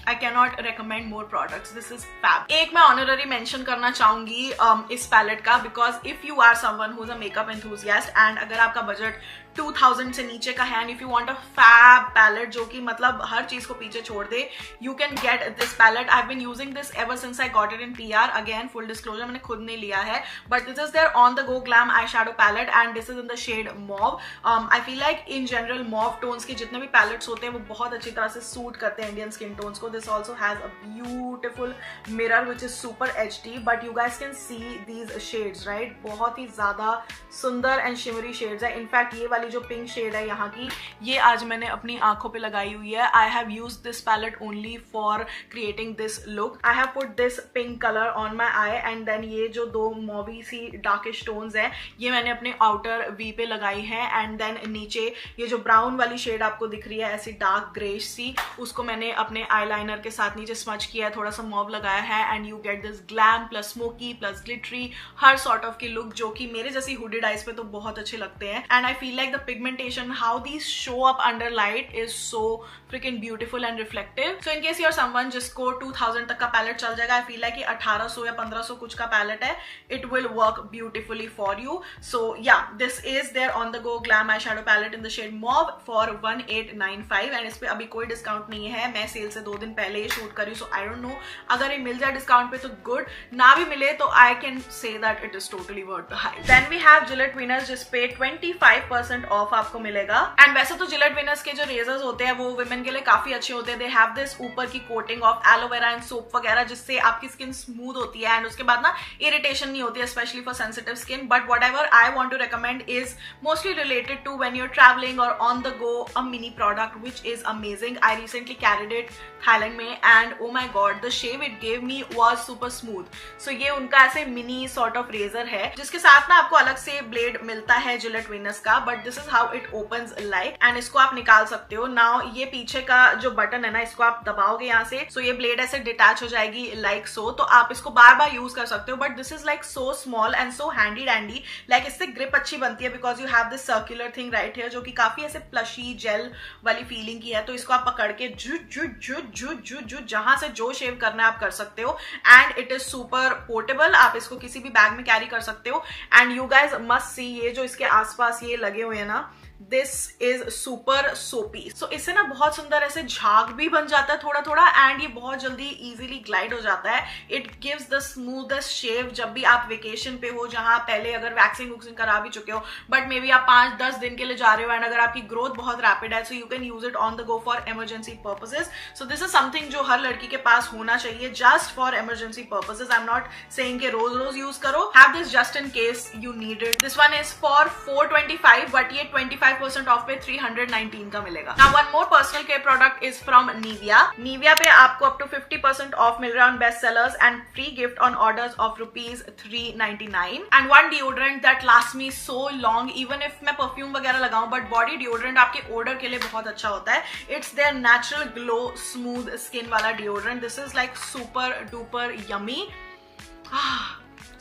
I cannot recommend more products. This is fab. एक मैं ऑनररी मेंशन करना चाहूंगी इस पैलेट का, because if you are someone who is a makeup enthusiast and अगर आपका बजट 2000 से नीचे का है and if you want a fab palette जो कि मतलब हर चीज को पीछे छोड़ दे, you can get this palette. I have been using this ever since I got it in PR। Again full disclosure, मैंने खुद नहीं लिया है, but this is their on the go glam eye shadow palette and this is in the shade mauve. I feel like in general mauve tones के जितने भी पैलेट्स होते हैं वो बहुत अच्छी तरह से सूट करते हैं इंडियन स्किन टोन्स को। This also has a beautiful mirror which is super HD, but you guys can see these shades right, बहुत ही ज्यादा सुंदर एंड शिमरी शेड्स है। इनफैक्ट ये वाली जो पिंक शेड है यहाँ की, ये आज मैंने अपनी आंखों पे लगाई हुई है। I have used this palette only for creating this look. I have put this pink colour on my eye and then ये जो दो मॉवी सी डार्किश टोन्स है ये मैंने अपने आउटर वी पे लगाई है, एंड देन नीचे ये जो ब्राउन वाली शेड आपको दिख रही है ऐसी डार्क ग्रेश सी, उसको मैंने अपने आईलाइनर के साथ नीचे स्मच किया है, थोड़ा सा मॉव लगाया है, and you get this glam plus smoky plus glittery her sort of की लुक जो कि मेरे जैसी हुडेड आइज पे तो बहुत अच्छे लगते हैं। And I feel like the pigmentation, how these show up under light is so freaking beautiful and reflective. So in case you're someone जिसको 2000 तक का पैलेट चल जाएगा, I feel like ये 1800 या 1500 कुछ का पैलेट है, it will work beautifully for you. So yeah, this is their on the go glam eyeshadow palette in the shade mauve for 1895 and इस पे अभी कोई डिस्काउंट नहीं है, मैं सेल से 2 दिन पहले ही शूट करी, so I don't know अगर ये मिल जाए डिस्काउंट पे तो गुड, ना भी मिले तो I can say that it is totally worth the hype. Then we have Gillette Venus जिस पे 25% 50% ऑफ आपको मिलेगा। एंड वैसे तो जिलेट विनर्स के जो रेजर्स होते हैं वो वुमेन के लिए काफी अच्छे होते हैं। दे हैव दिस ऊपर की coating of aloe vera and soap वगैरह, जिससे आपकी स्किन स्मूथ होती है एंड उसके बाद ना इरिटेशन नहीं होती है, specially for sensitive skin. But whatever I want to recommend is mostly related to when you're traveling or on the go, a mini product which is amazing. I recently carried it Thailand में and oh my god, the shave it gave me was super smooth. So ये उनका ऐसे mini sort of razor है जिसके साथ ना आपको अलग से ब्लेड मिलता है जिलेट विनर्स का, but this is how it opens like, and इसको आप निकाल सकते हो। Now ये पीछे का जो बटन है ना, इसको आप दबाओगे यहाँ से, so ये ब्लेड ऐसे डिटैच हो जाएगी like so, तो आप इसको बार बार यूज कर सकते हो। But this is like so small and so handy dandy, like इससे ग्रिप अच्छी बनती है because you have this circular thing right here जो कि काफी ऐसे प्लशी जेल वाली फीलिंग की है। तो इसको आप पकड़ के जू जहां से जो शेव करना है आप कर सकते हो and it is super portable. आप इसको किसी भी बैग में कैरी कर सकते हो and you guys must see, ये जो इसके आसपास ये लगे हुए हैं ना, दिस इज सुपर सोपी। सो इससे ना बहुत सुंदर ऐसे झाग भी बन जाता है थोड़ा थोड़ा एंड ये बहुत जल्दी इजीली ग्लाइड हो जाता है। इट गिव्स द स्मूथेस्ट शेव जब भी आप वेकेशन पे हो, जहां पहले अगर वैक्सिंग वुक्सिंग करा भी चुके हो बट मे बी आप 5-10 दिन के लिए जा रहे हो एंड अगर आपकी ग्रोथ बहुत रैपिड है, so you can use it on the go for emergency purposes. So this is something जो हर लड़की के पास होना चाहिए just for emergency purposes. I am not saying कि रोज रोज यूज करो, have this just in case you need it. This one is for 425 but ये 25% ऑफ पे 319 का मिलेगा। Now one more personal care product is from Nivea. Nivea पे आपको up to 50% ऑफ मिल रहा है on best sellers and free gift on orders of ₹399 and one deodorant that lasts me so long even if मैं परफ्यूम वगैरह लगाऊं, but body deodorant आपके odor के लिए बहुत अच्छा होता है। It's their natural glow smooth skin वाला deodorant. This is like super duper yummy.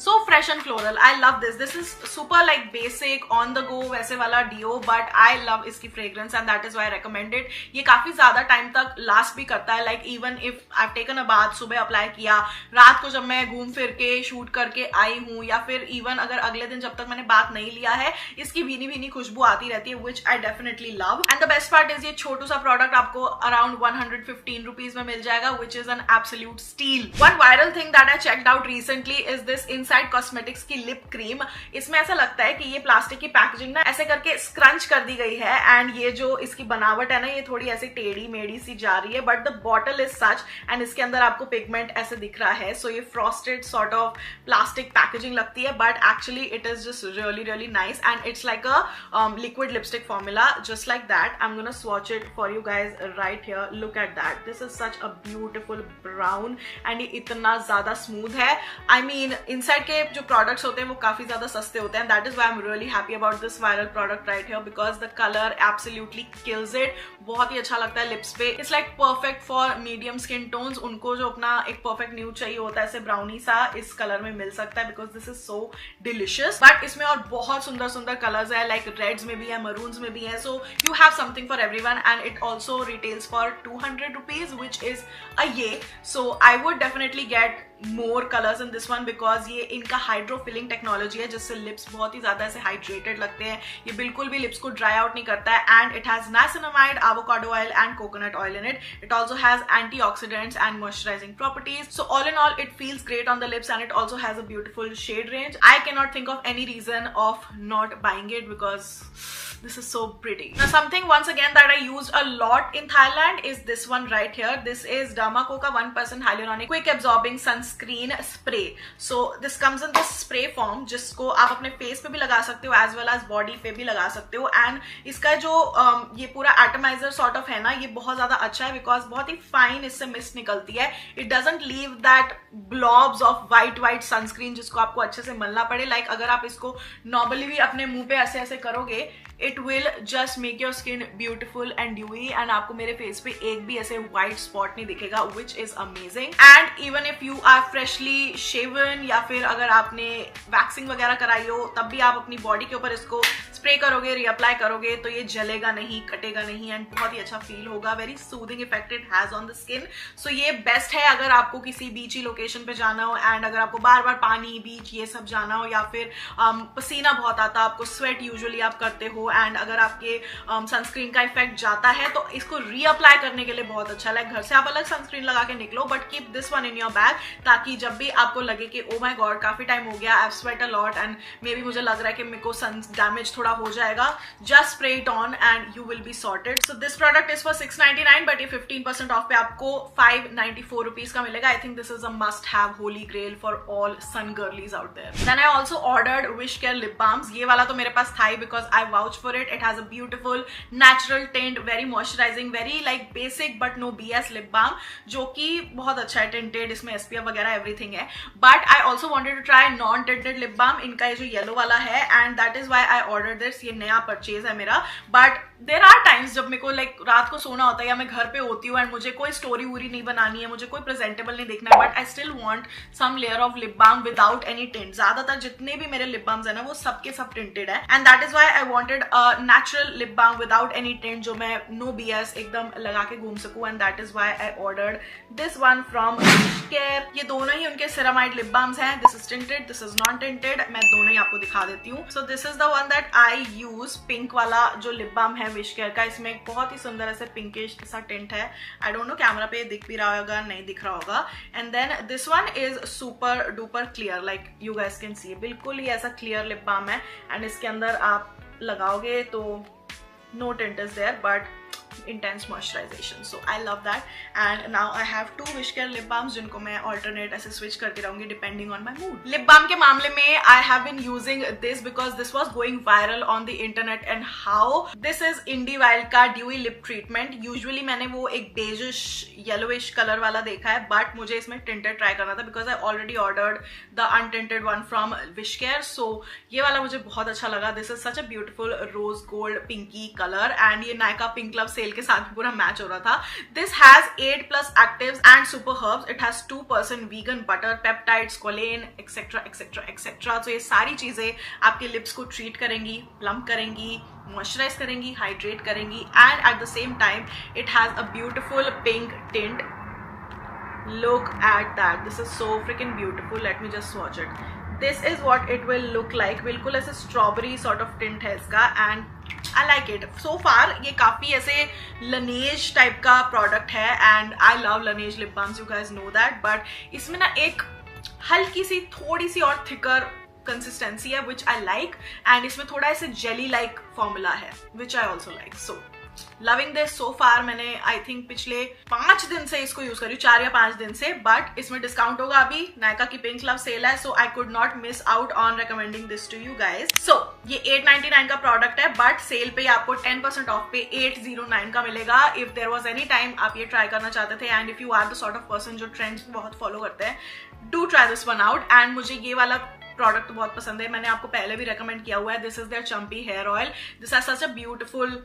So fresh and floral. I love this. This is super like basic on the go वैसे वाला डिओ, but I love इसकी fragrance and that is why I recommend it. ये काफी ज्यादा टाइम तक लास्ट भी करता है। Like even if I've taken a bath, सुबह अप्लाई किया, रात को जब मैं घूम फिर के शूट करके आई हूँ या फिर इवन अगर अगले दिन जब तक मैंने बात नहीं लिया है, इसकी भीनी भीनी खुशबू आती रहती है, which I definitely love. And the best part is ये छोटू सा प्रोडक्ट आपको around 115 rupees में मिल जाएगा, which is an absolute steal. One viral thing that I checked out recently is this cosmetics की लिप क्रीम। इसमें ऐसा लगता है कि ये प्लास्टिक की पैकेजिंग ना ऐसे करके स्क्रंच कर दी गई है एंड ये जो इसकी बनावट है ना, ये थोड़ी ऐसे टेढ़ी मेढ़ी सी जा रही है, but the bottle is such and इसके अंदर आपको पिगमेंट ऐसे दिख रहा है। सो ये frosted sort of plastic packaging लगती है, but actually it is just really really nice and it's like a liquid lipstick formula just like that. I am gonna swatch it for you guys right here. Look at that, this is such a beautiful brown and ये इतना ज्यादा स्मूथ है। आई मीन इनसाइड के जो प्रोडक्ट्स होते हैं वो काफी ज्यादा सस्ते होते हैं। That is why I am really happy about this viral product right here because the colour absolutely kills it. बहुत ही अच्छा लगता है लिप्स पे। It's like perfect for medium skin tones. उनको जो अपना एक परफेक्ट न्यूड चाहिए होता है ऐसे ब्राउनी सा, इस कलर में मिल सकता है because this is so delicious. But इसमें और बहुत सुंदर सुंदर कलर्स है, लाइक रेड्स में भी है, मरून्स में भी है। So you have something for everyone and it also retails for 200 rupees which is a yay. So I would definitely get more colors in this one because ये इनका हाइड्रोफिलिंग टेक्नोलॉजी है जिससे लिप्स बहुत ही ज्यादा ऐसे हाइड्रेटेड लगते हैं। ये बिल्कुल भी लिप्स को ड्राई आउट नहीं करता है and it has niacinamide, avocado oil and coconut oil in it. It also has antioxidants and moisturizing properties. So all in all, it feels great on the lips and it also has a beautiful shade range. I cannot think of any reason of not buying it because this is so pretty. Now something once again that I used a lot in Thailand is this one right here. This is Derma-Co का 1% hyaluronic quick absorbing sunscreen spray. So this comes in this spray form जिसको आप अपने फेस पे भी लगा सकते हो as well as बॉडी पे भी लगा सकते हो एंड इसका जो ये पूरा एटमाइजर सॉर्ट ऑफ है ना, ये बहुत ज्यादा अच्छा है बिकॉज बहुत ही फाइन इससे मिस्ट निकलती है। It doesn't leave that blobs of white sunscreen जिसको आपको अच्छे से मलना पड़े। लाइक अगर आप इसको नॉर्मली भी अपने मुंह पे ऐसे ऐसे करोगे, it will just make your skin beautiful and dewy and आपको मेरे फेस पे एक भी ऐसे व्हाइट स्पॉट नहीं दिखेगा, which is amazing. And even if you are freshly shaven या फिर अगर आपने वैक्सिंग वगैरह कराई हो, तब भी आप अपनी बॉडी के ऊपर इसको स्प्रे करोगे, रीअप्लाई करोगे तो ये जलेगा नहीं, कटेगा नहीं एंड बहुत ही अच्छा फील होगा। Very soothing effect it has on the skin. So ये बेस्ट है अगर आपको किसी बीची लोकेशन पे जाना हो एंड अगर आपको बार बार पानी, बीच ये सब जाना हो या फिर पसीना बहुत आता, आपको स्वेट यूजुअली आप करते हो एंड अगर आपके सनस्क्रीन का इफेक्ट जाता है तो इसको रीअप्लाई करने के लिए बहुत अच्छा। लाइक घर से आप अलग सनस्क्रीन लगा के निकलो, but keep this one in your bag, ताकि जब भी आपको लगे कि ओ माय गॉड काफी टाइम हो गया, I have sweat a lot and may be मुझे लग रहा है कि मेरे को सन डैमेज थोड़ा हो जाएगा, just spray it on and you will be sorted. So this product is for 699, but ये 15% ऑफ पे आपको 594 रुपीज का मिलेगा। I think this is a must have holy grail for all sun girlies out there. Then I also ordered WishCare lip balms. ये वाला तो मेरे पास था ही because I vouch for it. It has a beautiful natural tint, very moisturising, very like basic but no BS lip balm, जो कि बहुत अच्छा है। टिंटेड, इसमें SPF वगैरह एवरीथिंग है। But I also wanted to try non tinted lip balm. इनका ये जो येलो वाला है and that is why I order this. ये नया परचेज है मेरा। बट देर आर टाइम्स जब मेरे को लाइक रात को सोना होता है या मैं घर पे होती हूँ एंड मुझे कोई स्टोरी वूरी नहीं बनानी है, मुझे कोई प्रेजेंटेबल नहीं देखना है, but I still want some layer of lip balm without any tint. ज्यादातर जितने भी मेरे लिप बाम्स है ना वो सबके सब टिंटेड है and that is why I wanted a natural lip balm without any tint, जो मैं नो BS एकदम लगा के घूम सकूं and that is why I ordered this one from care. ये दोनों ही उनके सेरामाइड लिप बाम्स हैं। This is tinted, this is non tinted. मैं दोनों ही आपको दिखा देती हूँ। So this is the one that I use, pink वाला जो लिप बाम है विश केयर का। इसमें एक बहुत ही सुंदर ऐसे पिंकिश सा टिंट है। आई डोंट नो कैमरा पे दिख भी रहा होगा नहीं दिख रहा होगा। And then this one is super duper clear, like you guys can see, बिल्कुल ही ऐसा क्लियर लिप बाम है एंड इसके अंदर आप लगाओगे तो no tint is there but intense moisturization, so I love that. And now I have two wish care lip balms जिनको मैं alternate ऐसे switch करती रहूंगी depending on my mood. Lip balm के मामले में I have been using this because this was going viral on the internet and how this is Indie Wild का dewy lip treatment. Usually मैंने वो एक beige yellowish color वाला देखा है, but मुझे इसमें tinted try करना था because I already ordered the untinted one from wish care. So ये वाला मुझे बहुत अच्छा लगा. This is such a beautiful rose gold pinky color and ये Nykaa Pink Love सेल के साथ पूरा मैच हो रहा था. This has 8+ actives and super herbs. It has 2% vegan butter, peptides, collagen, etc. etc. etc. तो ये सारी चीजें आपके लिप्स को ट्रीट करेंगी, प्लम्प करेंगी, मॉइस्चराइज करेंगी, हाइड्रेट करेंगी and eight the same time it has a beautiful pink tint. Look at that. This is so freaking beautiful. Let me just swatch it. This is what it will look like. बिल्कुल ऐसे स्ट्रॉबेरी sort of tint है इसका and I like it. So far ये काफी ऐसे Laneige टाइप का प्रोडक्ट है and I love Laneige lip balms. You guys know that. But इसमें ना एक हल्की सी थोड़ी सी और थिकर कंसिस्टेंसी है which I like and इसमें थोड़ा ऐसे जेली लाइक फॉर्मूला है which I also like. So loving this so far. मैंने आई थिंक पिछले 5 दिन से इसको यूज कर रही हूँ, 4 या 5 दिन से. बट इसमें डिस्काउंट होगा अभी. नायका की पिंक लव सेल है, so I could not miss out on recommending this to you guys. So ये 899 का प्रोडक्ट है बट सेल पे आपको 10% ऑफ पे 809 का मिलेगा. If there was any time आप ये ट्राई करना चाहते थे and if you are the sort of person जो ट्रेंड्स बहुत फॉलो करते हैं, do try this one out. And मुझे ये वाला प्रोडक्ट बहुत पसंद है. मैंने आपको पहले भी रेकमेंड किया हुआ है. This is their Champi hair oil. This has such a beautiful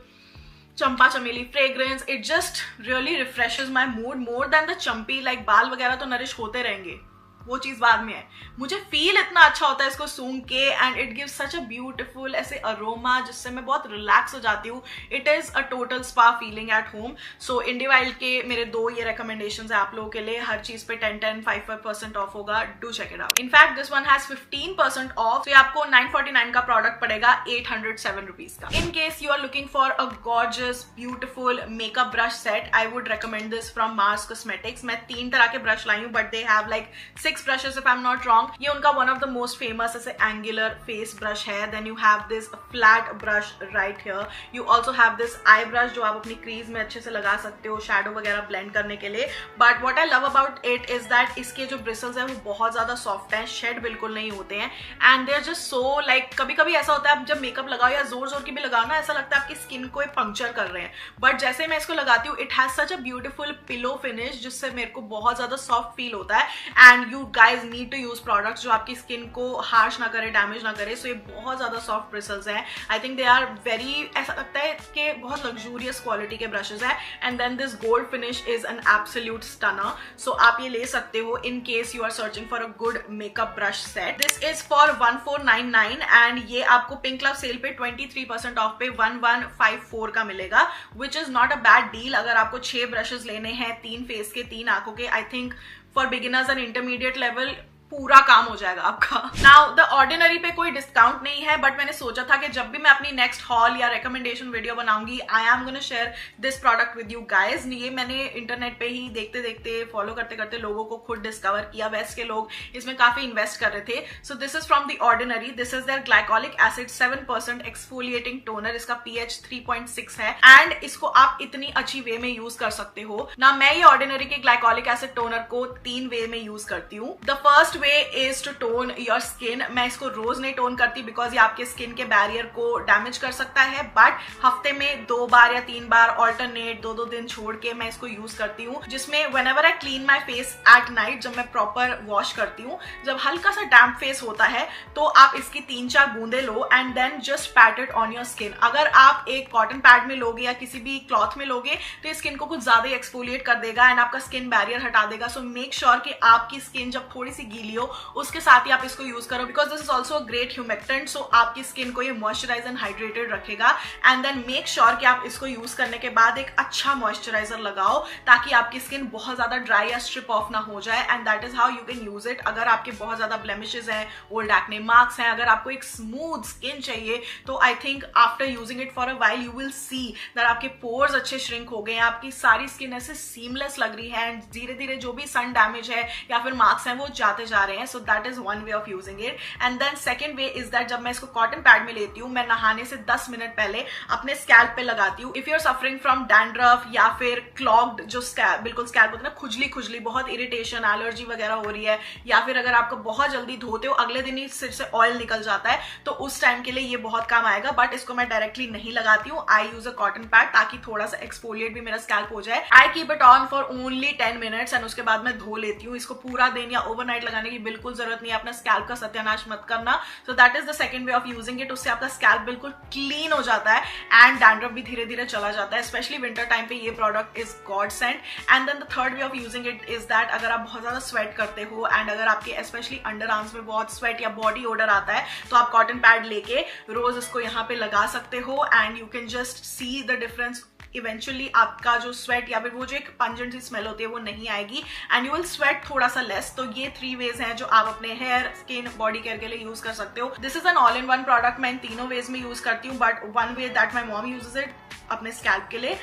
champa chameli fragrance. It just really refreshes my mood more than the Champi. Like बाल वगैरह तो नरिश होते रहेंगे, वो चीज बाद में है. मुझे फील इतना अच्छा होता है इसको सूंघ के and it gives such a beautiful ऐसे अरोमा जिससे मैं बहुत रिलैक्स हो जाती हूँ. It is a total spa feeling at home. So Inde Wild के मेरे 2 ये रिकमेंडेशंस है आप लोगों के लिए. हर चीज पे 10-10 5% ऑफ होगा. Do check it out. In fact this one has 15% off. तो ये आपको 949 का प्रोडक्ट पड़ेगा 807 रुपीज का. In case you are looking for a gorgeous beautiful makeup brush set, I would recommend this from Mars cosmetics. मैं 3 तरह के ब्रश लाई हूँ but they have like 6 brushes if I'm not wrong. ये उनका one of the most famous ऐसे angular face brush है. Then you have this flat brush right here. You also have this eye brush जो आप अपनी crease में अच्छे से लगा सकते हो shadow वगैरह blend करने के लिए. But what I love about it is that इसके जो bristles हैं वो बहुत ज़्यादा soft हैं, shed बिल्कुल नहीं होते हैं and they're just so like कभी-कभी ऐसा होता है आप जब मेकअप लगाओ या जोर-जोर की भी लगाओ ना, ऐसा लगता है आपकी स्किन को पंक्चर कर रहे हैं. बट जैसे मैं इसको लगाती हूँ it has such a beautiful pillow finish जिससे मेरे को बहुत ज़्यादा soft feel होता है. And you guys need to use products जो आपकी स्किन को हार्श ना करे, डैमेज ना करे. सो ये बहुत ज्यादा सॉफ्ट ब्रिसल्स हैं. I think they are very, ऐसा लगता है कि बहुत लग्जूरियस क्वालिटी के ब्रशेस हैं. And then this gold finish is an absolute stunner. So आप ये ले सकते हो in case you are searching for a good makeup brush set. This is for 1499 and ये आपको पिंक लव सेल पे 23% ऑफ पे 1154 का मिलेगा, which is not a bad deal. अगर आपको 6 ब्रशेस लेने हैं 3 फेस के 3 आंखों के, I think for beginners and intermediate level पूरा काम हो जाएगा आपका। नाउ द ऑर्डिनरी पे कोई डिस्काउंट नहीं है, बट मैंने सोचा था कि जब भी मैं अपनी नेक्स्ट हॉल या रिकमेंडेशन वीडियो बनाऊंगी, I am gonna share this product with you guys. ये मैंने इंटरनेट पे ही देखते देखते फॉलो करते करते लोगों को खुद डिस्कवर किया। वेस्ट के लोग इसमें काफी इन्वेस्ट कर रहे थे। So this is from the Ordinary. This is their glycolic acid 7% exfoliating toner. इसका pH 3.6 है एंड इसको आप इतनी अच्छी वे में यूज कर सकते हो ना। मैं ये ऑर्डिनरी के ग्लाइकोलिक एसिड टोनर को 3 वे में यूज करती हूँ। The first way is to tone your skin. मैं इसको रोज नहीं टोन करती बिकॉज ये आपके स्किन के बैरियर को डैमेज कर सकता है, बट हफ्ते में 2 बार या 3 बार ऑल्टरनेट 2-2 दिन छोड़ के मैं इसको यूज करती हूँ, जिसमें whenever I clean my face at night, जब मैं प्रॉपर वॉश करती हूँ, जब हल्का सा डैम्प फेस होता है तो आप इसकी 3-4 बूंदे लो and then just pat it on your skin. अगर आप एक कॉटन पैड में लोगे या किसी भी क्लॉथ में लोगे तो स्किन को कुछ ज्यादा एक्सफोलिएट कर देगा एंड आपका स्किन बैरियर हटा देगा। सो मेक श्योर कि आपकी स्किन जब थोड़ी सी गीली हो उसके साथ ही आप इसको यूज करो, because this is also a great humectant. So आपकी स्किन को ये मॉइस्चराइज एंड हाइड्रेटेड रखेगा। एंड देन मेक श्योर कि आप इसको यूज करने के बाद एक अच्छा मॉइस्चराइजर लगाओ ताकि आपकी स्किन बहुत ज्यादा ड्राई या स्ट्रिप ऑफ ना हो जाए। And that is how you can use it. अगर आपके बहुत ज्यादा ब्लेमिशेस हैं, ओल्ड एक्ने मार्क्स हैं, अगर आपको एक स्मूथ स्किन चाहिए तो I think after using it for a while you will see that आपके पोर्स अच्छे श्रिंक हो गए हैं, आपकी सारी स्किन ऐसे सीमलेस लग रही है एंड धीरे धीरे जो भी सन डैमेज है या फिर मार्क्स हैं वो जाते जा रहे हैं। So that is one way of using it. And then second way is that जब मैं इसको कॉटन पैड में लेती हूँ, मैं नहाने से 10 मिनट पहले अपने स्कैल्प पे लगाती हूँ। If you are suffering from dandruff या फिर क्लॉग्ड जो बिल्कुल स्कैल्प होता है ना, खुजली खुजली, बहुत इरिटेशन, एलर्जी वगैरह हो रही है, या फिर अगर आपको बहुत जल्दी धोते हो अगले दिन ही सिर से ऑयल निकल जाता है, तो उस टाइम के लिए ये बहुत काम आएगा। बट इसको मैं डायरेक्टली नहीं लगाती हूँ, आई यूज अ कॉटन पैड ताकि थोड़ा सा एक्सफोलिएट भी मेरा स्कैल्प हो जाए। I keep it on for only 10 minutes and उसके बाद मैं धो लेती हूँ। इसको पूरा दिन या ओवरनाइट लगाने की बिल्कुल जरूरत नहीं है, अपना स्कैल्प का सत्यानाश मत करना। सो that is the second way of using it. उससे आपका स्कैल्प बिल्कुल क्लीन हो जाता है एंड डैंड्रफ भी धीरे धीरे चला जाता है। स्पेशली विंटर टाइम पे ये product is godsend. And then the third way of using it is that अगर आप बहुत ज्यादा स्वेट करते हो एंड अगर आपके स्पेशली अंडर आर्म्स में बहुत स्वेट या बॉडी ओडर आता है, तो आप कॉटन पैड लेके रोज इसको यहाँ पे लगा सकते हो and you can just see the difference. Eventually आपका जो स्वेट या फिर वो जो एक पंजेंट सी स्मेल होती है वो नहीं आएगी एंड यू विल स्वेट थोड़ा सा लेस। तो ये 3 वेज हैं जो आप अपने हेयर, स्किन, बॉडी केयर के लिए यूज कर सकते हो। This is an all in one product. मैं इन तीनों वेज में यूज करती हूँ, but one way that my mom uses it अपने स्कैल्प के लिए।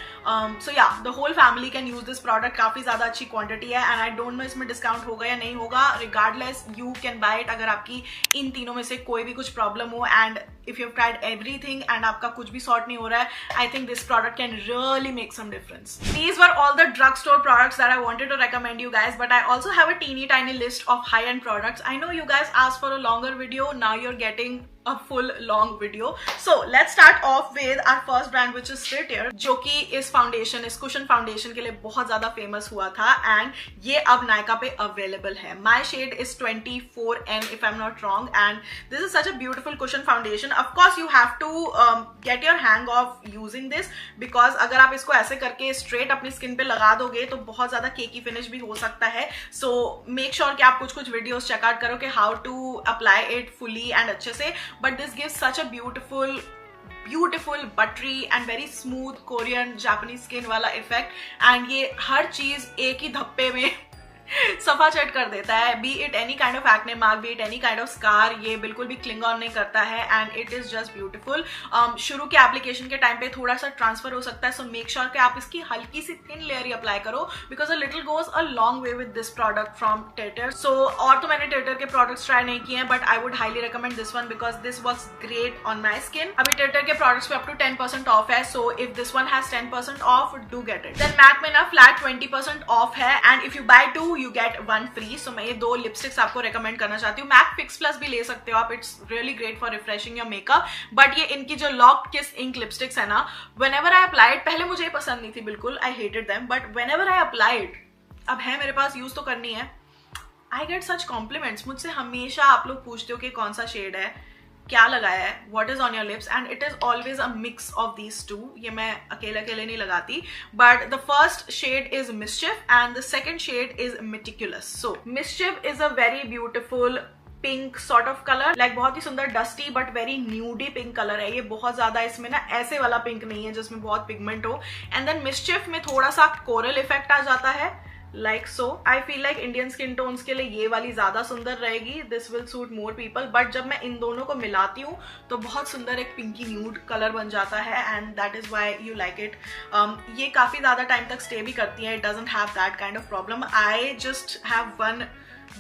So yeah the whole family can use this product. काफी ज्यादा अच्छी क्वांटिटी है एंड आई डोंट नो इसमें डिस्काउंट होगा या नहीं होगा। Regardless you can buy it अगर आपकी इन तीनों में से कोई भी कुछ प्रॉब्लम हो and if you have tried everything and आपका कुछ भी सॉर्ट नहीं हो रहा है, I think this product can really make some difference. These were all the drugstore products that I wanted to recommend you guys, but I also have a teeny tiny list of high-end products. I know you guys asked for a longer video. Now you're getting a full long video. So let's start off with our first brand, which is Straightair, जो कि इस फाउंडेशन, इस कुशन फाउंडेशन के लिए बहुत ज्यादा फेमस हुआ था एंड ये अब नायका पे अवेलेबल है। My shade is 24N if I'm not wrong, and this is such a beautiful cushion foundation. Of course you have to get your hang of using this, because अगर आप इसको ऐसे करके स्ट्रेट अपनी स्किन पे लगा दोगे तो बहुत ज्यादा केकी फिनिश भी हो सकता है। सो मेक श्योर कि आप कुछ कुछ वीडियोस चेकआउट करो कि how to apply it fully and अच्छे से। But this gives such a beautiful buttery and very smooth Korean Japanese skin वाला इफेक्ट एंड ये हर चीज एक ही धप्पे में सफा चट कर देता है। B it any kind of acne mark, B it any kind of scar, ये बिल्कुल भी क्लिंग ऑन नहीं करता है and it is just beautiful. शुरू के एप्लीकेशन के टाइम पे थोड़ा सा ट्रांसफर हो सकता है, सो मेक श्योर कि आप इसकी हल्की सी थिन लेयर ही अप्लाई करो, because a little goes a long way with this product from Tatcha. So और तो मैंने टेटर के प्रोडक्ट्स ट्राई नहीं किए हैं, but I would highly recommend this one because this was great on my skin. अभी टेटर के प्रोडक्ट्स पे अप टू 10% ऑफ है, so if this one has 10% off, do get it. Then MAC में ना फ्लैट 20% ऑफ है and if you buy 2 you get 1 free. So मैं ये 2 लिपस्टिक्स आपको रेकमेंड करना चाहती हूँ। मैक फिक्स प्लस भी ले सकते हो आप, it's really great for refreshing your makeup. But ये इनकी जो लॉक किस इंक लिपस्टिक्स है ना, व्हेनेवर आई अप्लाइड, पहले मुझे ये पसंद नहीं थी बिल्कुल, I hated them, but whenever I applied, अब है मेरे पास, यूज तो करनी है, आई गेट सच कॉम्प्लीमेंट्स। मुझसे हमेशा आप लोग पूछते हो कि कौन सा शेड है, क्या लगाया है, what is on your lips, and it is always a mix of these two. ये मैं अकेले अकेले नहीं लगाती, but the first shade is mischief and the second shade is meticulous. So mischief is a very beautiful pink sort of colour, like बहुत ही सुंदर dusty but very nudie pink colour है ये। बहुत ज्यादा इसमें ना ऐसे वाला पिंक नहीं है जिसमें बहुत पिगमेंट हो। एंड देन मिस्चिफ में थोड़ा सा कोरल इफेक्ट आ जाता है, like so. I feel like Indian skin tones के लिए ये वाली ज्यादा सुंदर रहेगी, this will suit more people, but जब मैं इन दोनों को मिलाती हूँ तो बहुत सुंदर एक पिंकी न्यूड कलर बन जाता है and that is why you like it. ये काफी ज्यादा टाइम तक स्टे भी करती है, it doesn't have that kind of problem. I just have one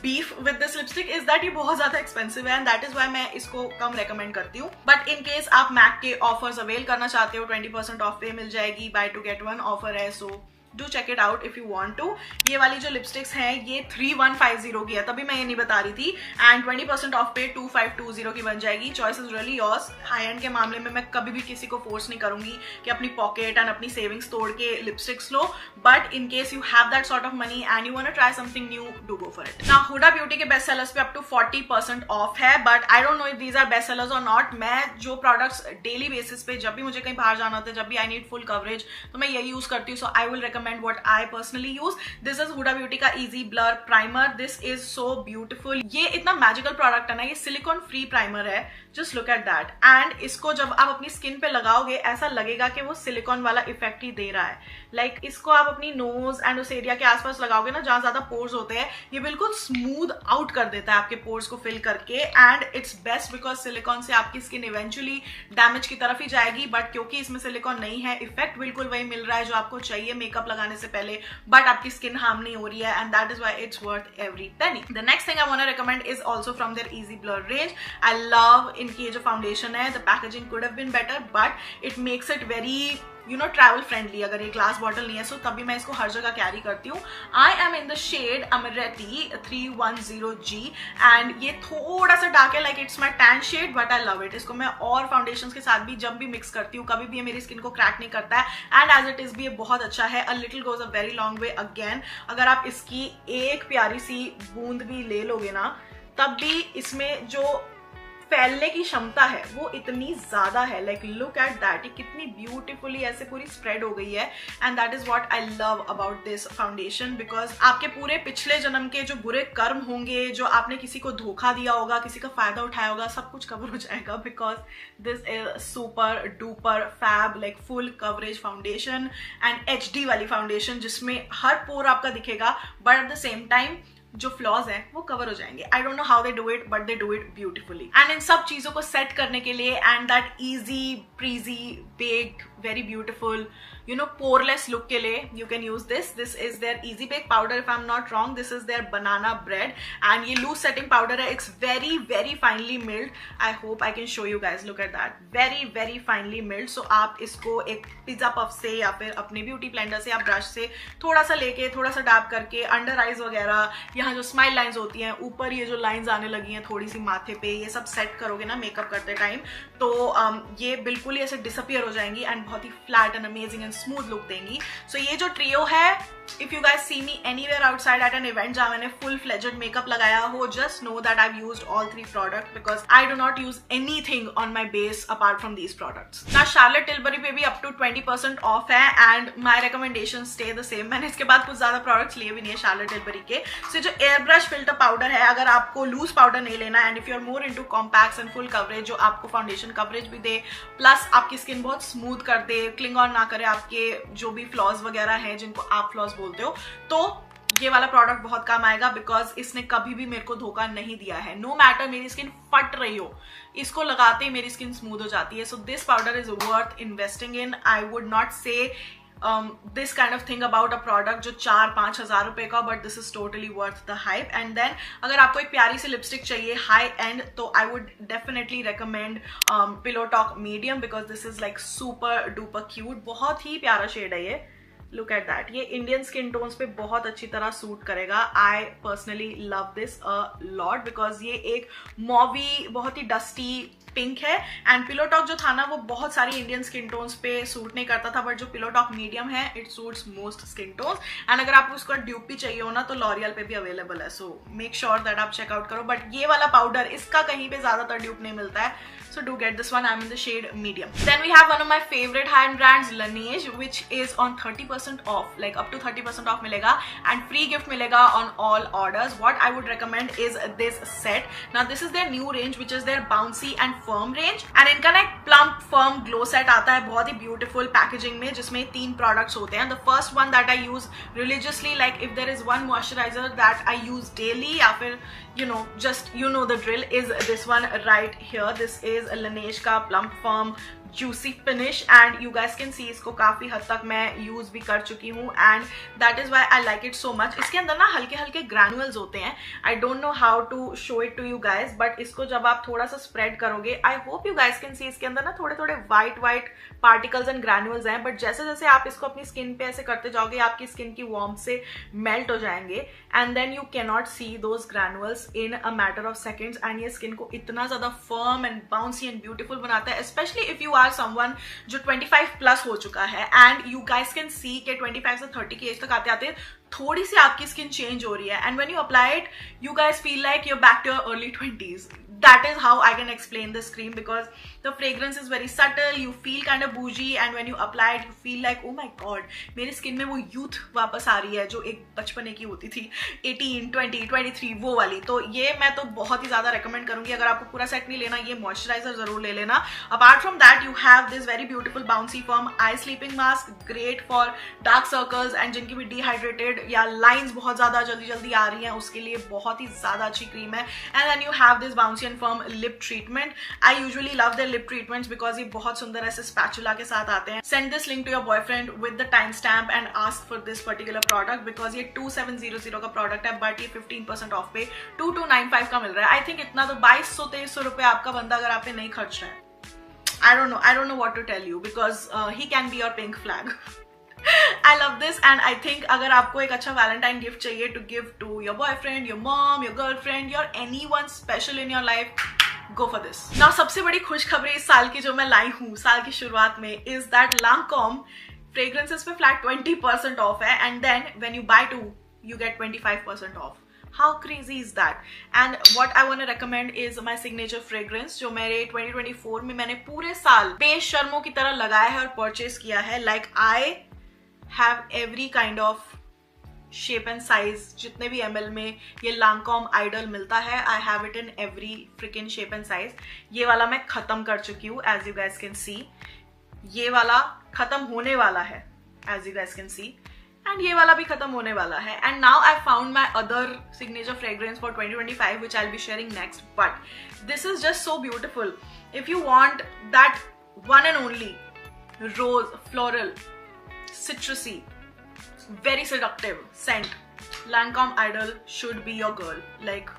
beef with this lipstick is that ये बहुत ज्यादा एक्सपेंसिव है एंड दैट इज वाई मैं इसको कम रेकमेंड करती हूँ। बट इन केस आप मैक के ऑफर्स अवेल करना चाहते हो, 20% ऑफ पे मिल जाएगी, buy two get one offer है, so do check it out if you want to. ये वाली जो लिपस्टिक्स हैं ये 3150 की है, तभी मैं ये नहीं बता रही थी, एंड 20% ऑफ पे 2520 की बन जाएगी। Choice is really yours. High and के मामले में मैं कभी भी किसी को फोर्स नहीं करूंगी कि अपनी पॉकेट एंड अपनी सेविंग्स तोड़ के लिपस्टिक्स लो, but in case you have that sort of money and you want to try something new, do go for it. Now Huda Beauty के बेस्ट सेलर्स पे अप टू 40% ऑफ है, but I don't know if these are best sellers और नॉट। मैं जो प्रोडक्ट्स डेली बेसिस पे जब भी मुझे कहीं बाहर जाना होता है, जब भी आई नीड फुल कवरेज, तो मैं यही यूज करती हूँ। So I will recommend what I personally use. This is Huda Beauty का Easy Blur Primer. This is so beautiful. ये इतना मैजिकल प्रोडक्ट है ना, ये सिलिकॉन फ्री प्राइमर है, just look at that. And इसको जब आप अपनी स्किन पे लगाओगे ऐसा लगेगा कि वो सिलिकॉन वाला इफेक्ट ही दे रहा है। लाइक इसको आप अपनी नोज एंड उस एरिया के आसपास लगाओगे ना जहां ज्यादा पोर्स होते हैं, ये बिल्कुल स्मूथ आउट कर देता है आपके पोर्स को फिल करके, and it's best because silicon से आपकी स्किन इवेंचुअली डैमेज की तरफ ही जाएगी, बट क्योंकि इसमें सिलिकॉन नहीं है, इफेक्ट बिल्कुल वही मिल रहा है जो आपको चाहिए मेकअप लगाने से पहले, बट आपकी स्किन हार्म नहीं हो रही है, and that is why it's worth every penny. The next thing I want to recommend is also from their easy blur range. I love इनकी ये जो फाउंडेशन है, the packaging could have been better but it makes it very travel friendly. अगर ये ग्लास बॉटल नहीं है सो तभी मैं इसको हर जगह कैरी करती हूँ। I am in the shade Amaretti 310G and ये थोड़ा सा डार्क है, like it's my tan shade, but I love it. इसको मैं और फाउंडेशंस के साथ भी जब भी मिक्स करती हूँ, कभी भी ये मेरी स्किन को क्रैक नहीं करता है, एंड एज इट इज भी ये बहुत अच्छा है। अ little goes a very long way. Again अगर आप इसकी एक प्यारी सी बूंद भी ले लोगे ना, तब भी इसमें जो फैलने की क्षमता है वो इतनी ज्यादा है। लाइक लुक एट दैट, ये कितनी ब्यूटीफुली ऐसे पूरी स्प्रेड हो गई है, and that is what I love about this foundation. Because आपके पूरे पिछले जन्म के जो बुरे कर्म होंगे, जो आपने किसी को धोखा दिया होगा, किसी का फायदा उठाया होगा, सब कुछ कवर हो जाएगा, because this is super duper fab like full coverage foundation and HD वाली फाउंडेशन जिसमें हर पोर आपका दिखेगा, but at the same time जो फ्लॉज हैं वो कवर हो जाएंगे। I don't know how they do it, but they do it beautifully. And इन सब चीजों को सेट करने के लिए and that easy breezy baked very beautiful poreless look के लिए you can use this. This is their easy bake powder if I am not wrong. This is their banana bread and ये लूज सेटिंग पाउडर है। It's very very finely milled. I hope I can show you guys, look at that, very very finely milled. So आप इसको एक पिज्जा पफ से या फिर अपने ब्यूटी ब्लेंडर से या ब्रश से थोड़ा सा लेके थोड़ा सा डैब करके अंडर आईज वगैरह, यहाँ जो स्माइल लाइंस होती हैं, ऊपर ये जो लाइंस आने लगी हैं थोड़ी सी माथे पे, ये सब सेट करोगे ना मेकअप करते टाइम, तो ये बिल्कुल ही ऐसे डिसअपियर हो जाएंगी एंड बहुत ही flat and amazing and smooth look देंगी। सो ये जो ट्रियो है, if you guys see me anywhere outside at an event जहाँ मैंने full fledged makeup लगाया हो, just know that I've used all 3 products because I do not use anything on my base apart from these products. Now Charlotte Tilbury पे भी up to 20% off है and my recommendations stay the same. मैंने इसके बाद कुछ ज्यादा products लिए भी नहीं है Charlotte Tilbury के। So जो airbrush filter powder है, अगर आपको loose powder नहीं लेना and if you're more into compacts and full coverage जो आपको foundation coverage भी दे plus आपकी skin बहुत smooth कर दे, cling on ना करे आपके जो भी flaws वगैरह हैं जिनको आप flaws बोलते हो, तो ये वाला प्रोडक्ट बहुत काम आएगा बिकॉज इसने कभी भी मेरे को धोखा नहीं दिया है। नो मैटर मेरी स्किन फट रही हो, इसको लगाते ही मेरी स्किन स्मूथ हो जाती है। So this powder is worth investing in. I would not say this kind of thing about a product जो 4-5 हज़ार रुपए का, but this is totally worth the hype. And then अगर आपको एक प्यारी सी लिपस्टिक चाहिए हाई एंड, तो I would definitely recommend pillow talk medium because this is like super duper cute. बहुत ही प्यारा शेड है ये, लुक एट दैट। ये इंडियन स्किन टोन्स पे बहुत अच्छी तरह सूट करेगा। I personally love this a lot because ये एक मॉवी बहुत ही डस्टी पिंक है एंड पिलो टॉक जो था ना वो बहुत सारी इंडियन स्किन टोन्स पे सूट नहीं करता था, बट जो पिलो टॉक मीडियम है it suits most skin tones. And अगर आपको उसका ड्यूप भी चाहिए हो ना तो लॉरियल पे भी अवेलेबल है, सो मेक श्योर दैट आप चेकआउट करो। बट ये वाला पाउडर इसका कहीं पे ज्यादातर ड्यूप नहीं मिलता है, so do get this one. I'm in the shade medium. Then we have one of my favorite high-end brands, Laneige, which is on 30% off, like up to 30% off मिलेगा and free gift मिलेगा on all orders. What I would recommend is this set. Now this is their new range, which is their bouncy and firm range and इनका ना एक प्लम्प फर्म ग्लो सेट आता है बहुत ही ब्यूटीफुल पैकेजिंग में, जिसमें 3 प्रोडक्ट्स होते हैं. The first one that I use religiously, like if there is one moisturiser that I use daily, या फिर just you know the drill, is this one right here. This is Laneige का plump firm juicy finish and you guys can see इसको काफी हद तक मैं यूज भी कर चुकी हूँ and that is why I like it so much. इसके अंदर ना हल्के हल्के ग्रैनुअल्स होते हैं. I don't know how to show it to you guys, but इसको जब आप थोड़ा सा स्प्रेड करोगे, I hope you guys can see इसके अंदर ना थोड़े थोड़े व्हाइट पार्टिकल्स एंड ग्रैनुअल्स हैं, बट जैसे जैसे आप इसको अपनी स्किन पे ऐसे करते जाओगे आपकी स्किन की वार्मथ से मेल्ट हो जाएंगे and then you can not see those granules in a matter of seconds. And ये स्किन को इतना ज्यादा firm and bouncy and beautiful बनाता है, specially if you are someone जो 25 प्लस हो चुका है and you guys can see के 25 से 30 की एज तक आते आते थोड़ी सी आपकी स्किन चेंज हो रही है and when you apply it you guys feel like you are back to your early 20s. That is how I can explain this cream because the fragrance is very subtle, you feel kind of bougie and when you apply it you feel like oh my god मेरी स्किन में वो यूथ वापस आ रही है जो एक बचपने की होती थी 18, 20, 23 वो वाली. तो ये मैं तो बहुत ही ज्यादा रेकमेंड करूंगी. अगर आपको पूरा सेट नहीं लेना ये मॉइस्चराइजर जरूर ले लेना. Apart from that you have this very beautiful bouncy firm I sleeping mask, great for dark circles and जिनकी भी डिहाइड्रेटेड या लाइन्स बहुत ज्यादा जल्दी जल्दी आ रही हैं उसके लिए बहुत ही ज्यादा अच्छी क्रीम है. And then you have this bouncy firm lip treatment. I usually love their lip treatments because ये बहुत सुंदर ऐसे स्पैचुला के साथ आते हैं. Send this link to your boyfriend with the time stamp and ask for this particular product because ये 2700 का प्रोडक्ट है बट ये 15% ऑफ पे 2295 का मिल रहा है. आई थिंक इतना तो 2200-2300 रुपए आपका बंदा अगर आप पे नहीं खर्च रहा है. I don't know what to tell you because he can be your pink flag. I love this and I think अगर आपको एक अच्छा वैलेंटाइन गिफ्ट चाहिए to give to your boyfriend, your mom, your girlfriend, your anyone special in your life, go for this. Now सबसे बड़ी खुशखबरी इस साल की जो मैं लाई हूँ साल की शुरुआत में is that Lancome fragrances पे flat 20% off है and then when you buy 2 you get 25% off. How crazy is that? And what I want to recommend is my signature fragrance जो मेरे 2024 में मैंने पूरे साल बेशर्मों की तरह लगाया है और परचेज किया है. Like I have every kind of shape and size, जितने भी ml में ये Lancome Idol मिलता है I have it in every freaking shape and size. ये वाला मैं खत्म कर चुकी हूँ as you guys can see. ये वाला खत्म होने वाला है as you guys can see. And ये वाला भी खत्म होने वाला है. And now I found my other signature fragrance for 2025 which I'll be sharing next. But this is just so beautiful. If you want that one and only rose, floral, citrusy, very seductive scent, Lancome Idol should be your girl. Like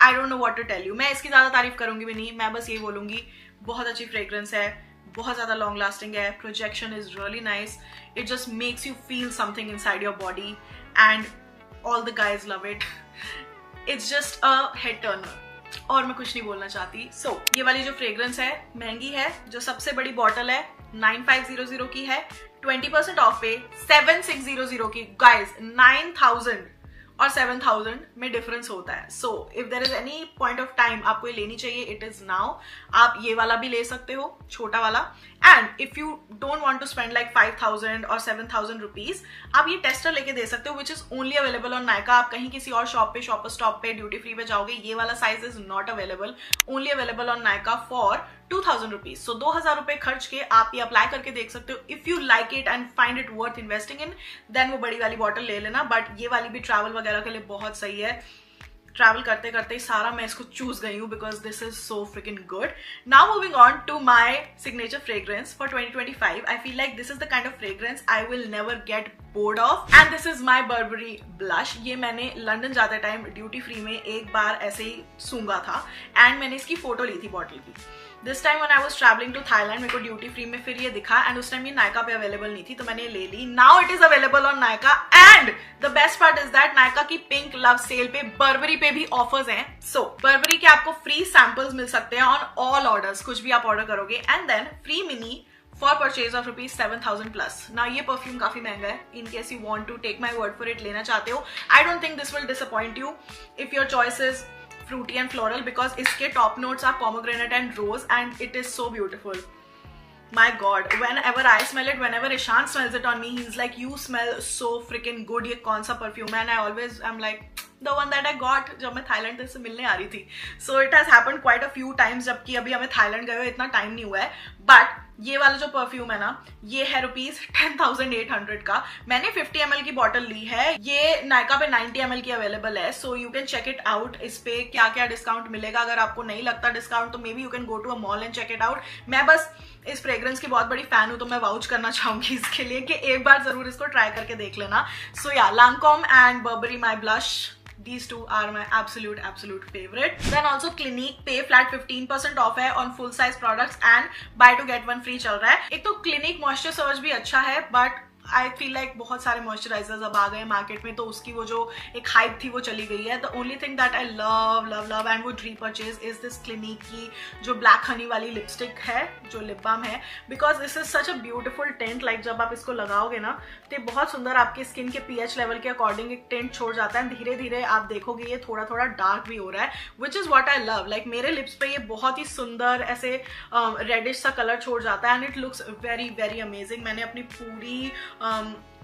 I don't know what to tell you. मैं इसकी ज्यादा तारीफ करूंगी भी नहीं. मैं बस यही बोलूंगी बहुत अच्छी fragrance है, बहुत ज्यादा लॉन्ग लास्टिंग है, projection is really nice, it just makes you feel something inside your body and all the guys love it. It's just a head Turner और मैं कुछ नहीं बोलना चाहती. सो ये वाली जो फ्रेग्रेंस है महंगी है, जो सबसे बड़ी बॉटल है 9500 की है, 20% ऑफ पे 7600 की. गाइज 9000 और 7000 में डिफरेंस होता है. So if there is any point of time आपको ये लेनी चाहिए इट इज नाउ. आप ये वाला भी ले सकते हो छोटा वाला. And if you don't want to spend like 5000 और 7000 रुपीज आप ये टेस्टर लेके दे सकते हो which is only available on Nykaa. आप कहीं किसी और शॉप पे शॉपर स्टॉप पे ड्यूटी फ्री पे जाओगे ये वाला size is not available, only available on Nykaa for 2000 rupees. So 2000 रुपए खर्च के आप ये अप्लाई करके देख सकते हो. If you like it and find it worth investing in then वो बड़ी वाली बॉटल ले लेना. बट ये वाली भी ट्रैवल वगैरह के लिए बहुत सही है. ट्रैवल करते करते सारा मैं इसको चूज गई हूँ because this is so freaking good. Now moving on to my signature fragrance for 2025. I feel like this is the kind of fragrance I will never get bored of and this is my Burberry blush. ये मैंने लंदन जाते टाइम ड्यूटी फ्री में एक बार ऐसे ही सूंघा था एंड मैंने इसकी फोटो ली थी बॉटल की. This time when I was travelling to Thailand मेरे को ड्यूटी फ्री में फिर ये दिखा एंड उस टाइम ये नायका पे अवेलेबल नहीं थी तो मैंने ले ली. Now it is available on Nykaa and the best part is that Nykaa की पिंक लव सेल पे बर्बरी पे भी ऑफर्स हैं. सो बर्बरी के आपको फ्री सैंपल्स मिल सकते हैं ऑन ऑल ऑर्डर्स, कुछ भी आप ऑर्डर करोगे and then free mini for purchase of ₹7,000 plus. ना ये परफ्यूम काफी महंगा है. In case you want to take my word for it लेना चाहते हो I don't think this will disappoint you if your choice is fruity and floral because इसके top notes are pomegranate and rose and it is so beautiful. My god, whenever I smell it, whenever Ishan smells it on me, he's like, you smell so freaking good. ये कौन सा perfume है? And I always am like, the one that I got जब मैं थाईलैंड से मिलने आ रही थी. So it has happened quite a few times, जबकि अभी हमें थाईलैंड गए हुए इतना टाइम नहीं हुआ है. बट ये वाला जो परफ्यूम है ना, ये है ₹10,800 का. मैंने 50 ml की बॉटल ली है. ये नायका पे 90 ml की अवेलेबल है. So you can check it out. इस पे क्या क्या डिस्काउंट मिलेगा. अगर आपको नहीं लगता डिस्काउंट तो maybe you can go to a mall and check it out. मैं बस इस फ्रेग्रेंस की बहुत बड़ी फैन हूं, तो मैं वाउच करना चाहूंगी इसके लिए कि एक बार जरूर इसको ट्राई करके देख लेना. सो या, Lancome and Burberry My Blush, these two are my absolute favorite. Then also Clinique पे flat 15% off है on full size products and buy to get one free चल रहा है. एक तो Clinique Moisture Surge भी अच्छा है, but आई फील लाइक बहुत सारे मॉइस्चराइजर्स अब आ गए मार्केट में, तो उसकी वो जो एक हाइप थी वो चली गई है. The only thing that I love love love and would repurchase is this clinic की जो ब्लैक हनी वाली लिपस्टिक है, जो लिप बाम है, because this is such a beautiful tent. Like जब आप इसको लगाओगे ना तो बहुत सुंदर आपके स्किन के पीएच लेवल के अकॉर्डिंग एक टेंट छोड़ जाता है. धीरे धीरे आप देखोगे ये थोड़ा थोड़ा डार्क भी हो रहा है, which is what I love. Like मेरे लिप्स पे ये बहुत ही सुंदर ऐसे रेडिश सा कलर छोड़ जाता है and it looks very very amazing. मैंने अपनी पूरी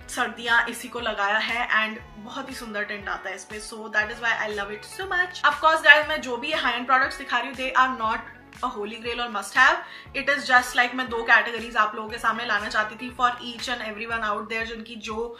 सर्दियां इसी को लगाया है एंड बहुत ही सुंदर टेंट आता है इस पे. So that is why I love it so much. Of course guys, मैं जो भी हाई एंड प्रोडक्ट्स दिखा रही हूँ they are not a holy grail और must have. It is just like मैं 2 कैटेगरीज आप लोगों के सामने लाना चाहती थी for each and every one out there, जिनकी जो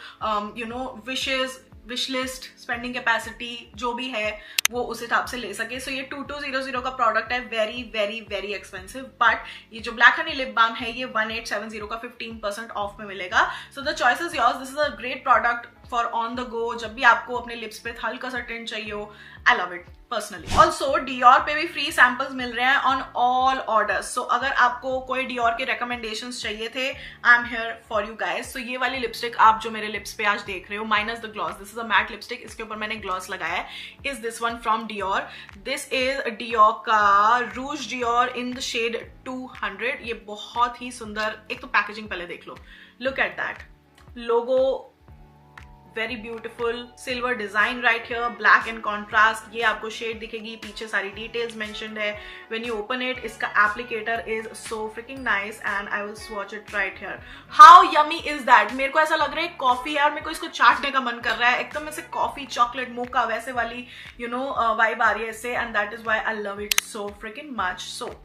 you know wishes, wish list, spending capacity जो भी है वो उस हिसाब से ले सके. सो ये 2200 का प्रोडक्ट है, very very very expensive. But ये जो ब्लैक हनी लिप बाम है ये 1870 का 15% ऑफ में मिलेगा. सो the choice is yours. This is a great product for on the go, जब भी आपको अपने लिप्स पे हल्का सा टेंट चाहिए हो. आई love it personally. Also Dior पे भी फ्री सैम्पल्स मिल रहे हैं ऑन ऑल ऑर्डर्स. सो अगर आपको कोई डियोर के रिकमेंडेशंस चाहिए थे, I am here for you guys. So ये वाली लिपस्टिक आप जो मेरे लिप्स पे आज देख रहे हो, minus the gloss, this is a matte lipstick, इसके ऊपर मैंने ग्लॉस लगाया है, is this one from Dior. This is Dior का रूज डियोर इन द शेड 200. ये बहुत ही सुंदर, एक तो पैकेजिंग पहले देख लो, look at that logo, very beautiful silver design right here, black in contrast. ये आपको शेड दिखेगी, पीछे सारी डिटेल्स मेंशन्ड है. व्हेन यू ओपन इट, इसका applicator is so freaking nice and I will swatch it right here. How yummy is that. मेरे को ऐसा लग रहा है कॉफी है और मेरे को इसको चाटने का मन कर रहा है. एकदम ऐसे कॉफी चॉकलेट मोका वैसे वाली यू नो वाइब आ रही है इससे, and that is why I love it so fricking much. So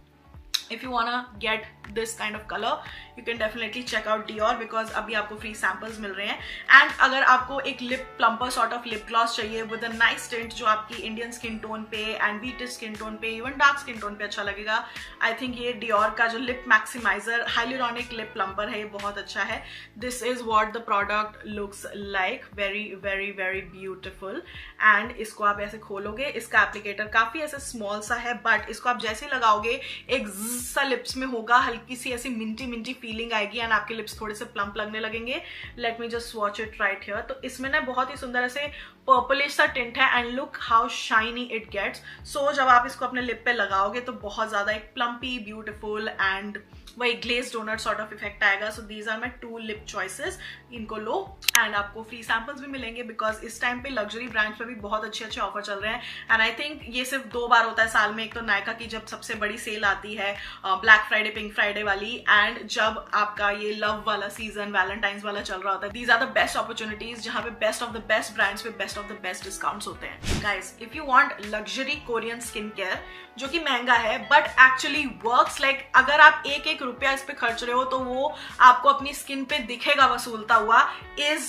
if you wanna get this kind of color you can definitely check out Dior because अभी आपको free samples मिल रहे हैं. एंड अगर आपको एक lip plumper sort of lip gloss चाहिए विद अ नाइस टिंट जो आपकी इंडियन स्किन टोन पे एंड वीटिश स्किन टोन पे, इवन डार्क स्किन टोन पे अच्छा लगेगा, आई थिंक ये Dior का जो लिप मैक्सिमाइजर हाइलुरॉनिक लिप प्लम्पर है ये बहुत अच्छा है. This is what the product looks like, very very very beautiful. And इसको आप ऐसे खोलोगे, इसका एप्लीकेटर काफी ऐसे स्मॉल सा है, बट इसको आप जैसे लगाओगे एक सा लिप्स में होगा, हल्की सी ऐसी मिंटी मिंटी फीलिंग आएगी एंड आपके लिप्स थोड़े से प्लम्प लगने लगेंगे. Late me just swatch it right here. तो इसमें ना बहुत ही सुंदर ऐसे पर्पलिश सा टिंट है and look how shiny it gets. So जब आप इसको अपने लिप पे लगाओगे तो बहुत ज्यादा एक प्लम्पी, ब्यूटिफुल एंड वही glaze donut sort of effect आएगा. So these are my 2 lip choices. इनको लो एंड आपको फ्री सैम्पल्स भी मिलेंगे बिकॉज इस टाइम पे लग्जरी ब्रांड्स पे भी बहुत अच्छे अच्छे ऑफर चल रहे हैं. एंड आई थिंक ये सिर्फ 2 बार होता है साल में. एक तो नायका की जब सबसे बड़ी सेल आती है ब्लैक फ्राइडे, पिंक फ्राइडे वाली, एंड जब आपका ये लव वाला सीजन, वैलेंटाइंस वाला चल रहा होता है. These are the best opportunities जहां पे best of the best brands पे best of the best discounts होते हैं. Guys, if you want luxury Korean skin care जो कि महंगा है बट एक्चुअली वर्क्स, लाइक अगर आप एक रुपया इस पे खर्च रहे हो तो वो आपको अपनी स्किन पे दिखेगा वसूलता हुआ, इज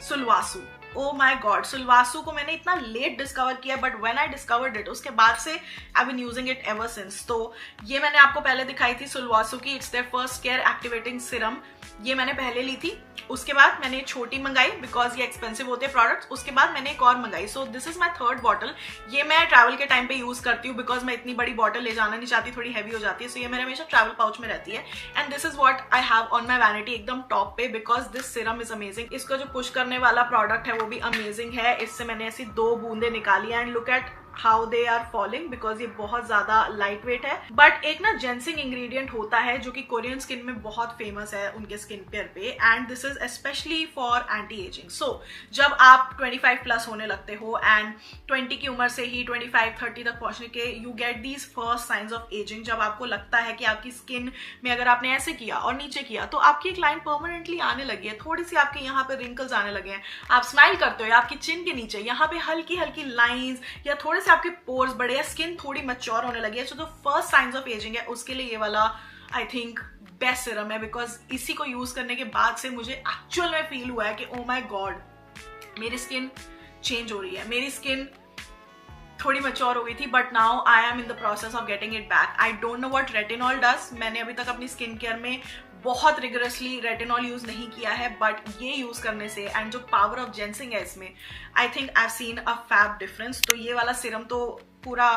सुलवासू. ओ माई गॉड, सुलवासू को मैंने इतना लेट डिस्कवर किया but when I discovered it उसके बाद से I been using it ever since. तो ये मैंने आपको पहले दिखाई थी सुलवासू की, it's their first care activating serum. ये मैंने पहले ली थी, उसके बाद मैंने छोटी मंगाई बिकॉज ये एक्सपेंसिव होते हैं प्रोडक्ट्स, उसके बाद मैंने एक और मंगाई. सो this is my 3rd bottle. ये मैं ट्रैवल के टाइम पे यूज करती हूँ बिकॉज मैं इतनी बड़ी बॉटल ले जाना नहीं चाहती, थोड़ी हैवी हो जाती है. सो ये मेरे हमेशा ट्रैवल पाउच में रहती है and this is what I have on my vanity एकदम टॉप पे because this serum is amazing. इसका जो पुश करने वाला प्रोडक्ट है वो भी अमेजिंग है. इससे मैंने ऐसी 2 बूंदे निकाली and look at how they are falling, because ये बहुत ज्यादा लाइट वेट है. बट एक ना जेंसिंग इंग्रेडिएंट होता है जो कि कोरियन स्किन में बहुत फेमस है उनके स्किन केयर पे, and this is specially for anti ageing. So जब आप 25 प्लस होने लगते हो एंड 20 की उम्र से ही 25-30 तक पहुंचने के you get these first science of ageing. जब आपको लगता है कि आपकी स्किन में अगर आपने ऐसे किया और नीचे किया तो आपकी एक लाइन परमानेंटली आने लगी है, थोड़ी सी आपके यहाँ पे रिंकल्स आने लगे हैं, आप स्माइल करते हो या आपकी चिन के नीचे यहाँ पे हल्की हल्की लाइंस या थोड़े से आपके पोर्स बड़े या स्किन थोड़ी मैच्योर होने लगी है. सो जो फर्स्ट साइंस ऑफ एजिंग है उसके लिए ये वाला आई थिंक बेस्ट सीरम है, बिकॉज इसी को यूज करने के बाद से मुझे एक्चुअल में फील हुआ है कि ओ माय गॉड मेरी स्किन चेंज हो रही है, मेरी स्किन थोड़ी मैच्योर हो गई थी, but now I am in the process of getting it back. I don't know what retinol does. मैंने अभी तक अपनी स्किन केयर में बहुत रिगरसली रेटिनॉल यूज नहीं किया है, बट ये यूज करने से एंड जो पावर ऑफ जेंसिंग है इसमें, I think I have seen a fab difference. तो ये वाला सीरम तो पूरा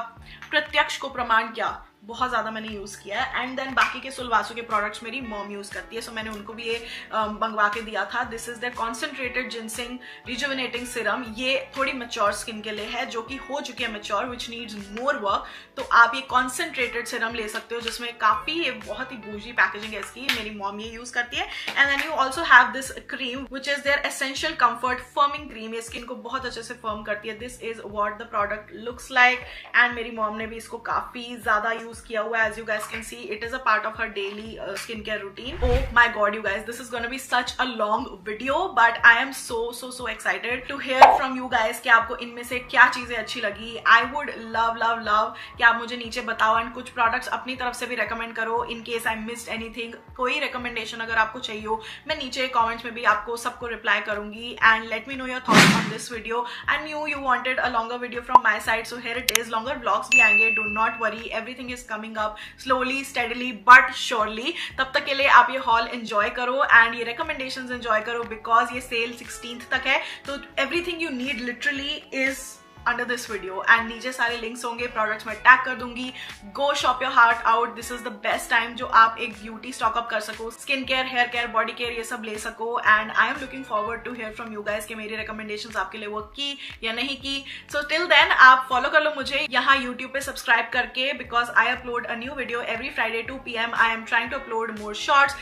प्रत्यक्ष को प्रमाण क्या बहुत ज्यादा मैंने यूज किया है. एंड देन बाकी के सुलवासु के प्रोडक्ट्स मेरी मॉम यूज करती है, सो मैंने उनको भी ये मंगवा के दिया था. This is the concentrated ginseng rejuvenating serum. ये थोड़ी मैच्योर स्किन के लिए है जो कि हो चुकी है mature, which needs more work. तो आप ये कॉन्सेंट्रेटेड सीरम ले सकते हो जिसमें काफी बहुत ही बूजी पैकेजिंग है इसकी. मेरी मॉम ये यूज करती है. And then you also have this cream which is their essential comfort firming cream. ये स्किन को बहुत अच्छे से फर्म करती है. This is what the product looks like, and मेरी मॉम ने भी इसको काफी ज्यादा यूज किया हुआ है. As you guys can see, it is a part of her daily skincare routine. Oh my god, you guys, this is gonna be such a long video, but I am so excited to hear from you guys कि आपको इनमें से क्या चीजें अच्छी लगी. I would love कि आप मुझे नीचे बताओ एंड कुछ प्रोडक्ट्स अपनी तरफ से भी रेकमेंड करो in case I missed anything. कोई रिकमेंडेशन अगर आपको चाहिए हो, मैं नीचे कमेंट्स में भी आपको सबको रिप्लाई करूंगी. And let me know your thoughts on this video. And you wanted a longer video from my side, so here it is. longer vlogs भी आएंगे, do not worry, everything is coming up slowly steadily but surely. तब तक के लिए आप ये हॉल एंजॉय करो एंड ये रिकमेंडेशंस एंजॉय करो, बिकॉज ये सेल 16th तक है. तो everything you need literally is under this video, and नीचे सारे लिंक्स होंगे, प्रोडक्ट्स में टैग कर दूंगी. Go shop your heart out. This is the best time जो आप एक ब्यूटी स्टॉक अप कर सको, skin care, hair care, body care, ये सब ले सको. And I am looking forward to hear from you guys कि मेरी रिकमेंडेशंस आपके लिए वर्क की या नहीं की. सो टिल देन आप फॉलो कर लो मुझे यहाँ यूट्यूब पे सब्सक्राइब करके, because I upload a new video every Friday 2 PM. I am trying to upload more shorts.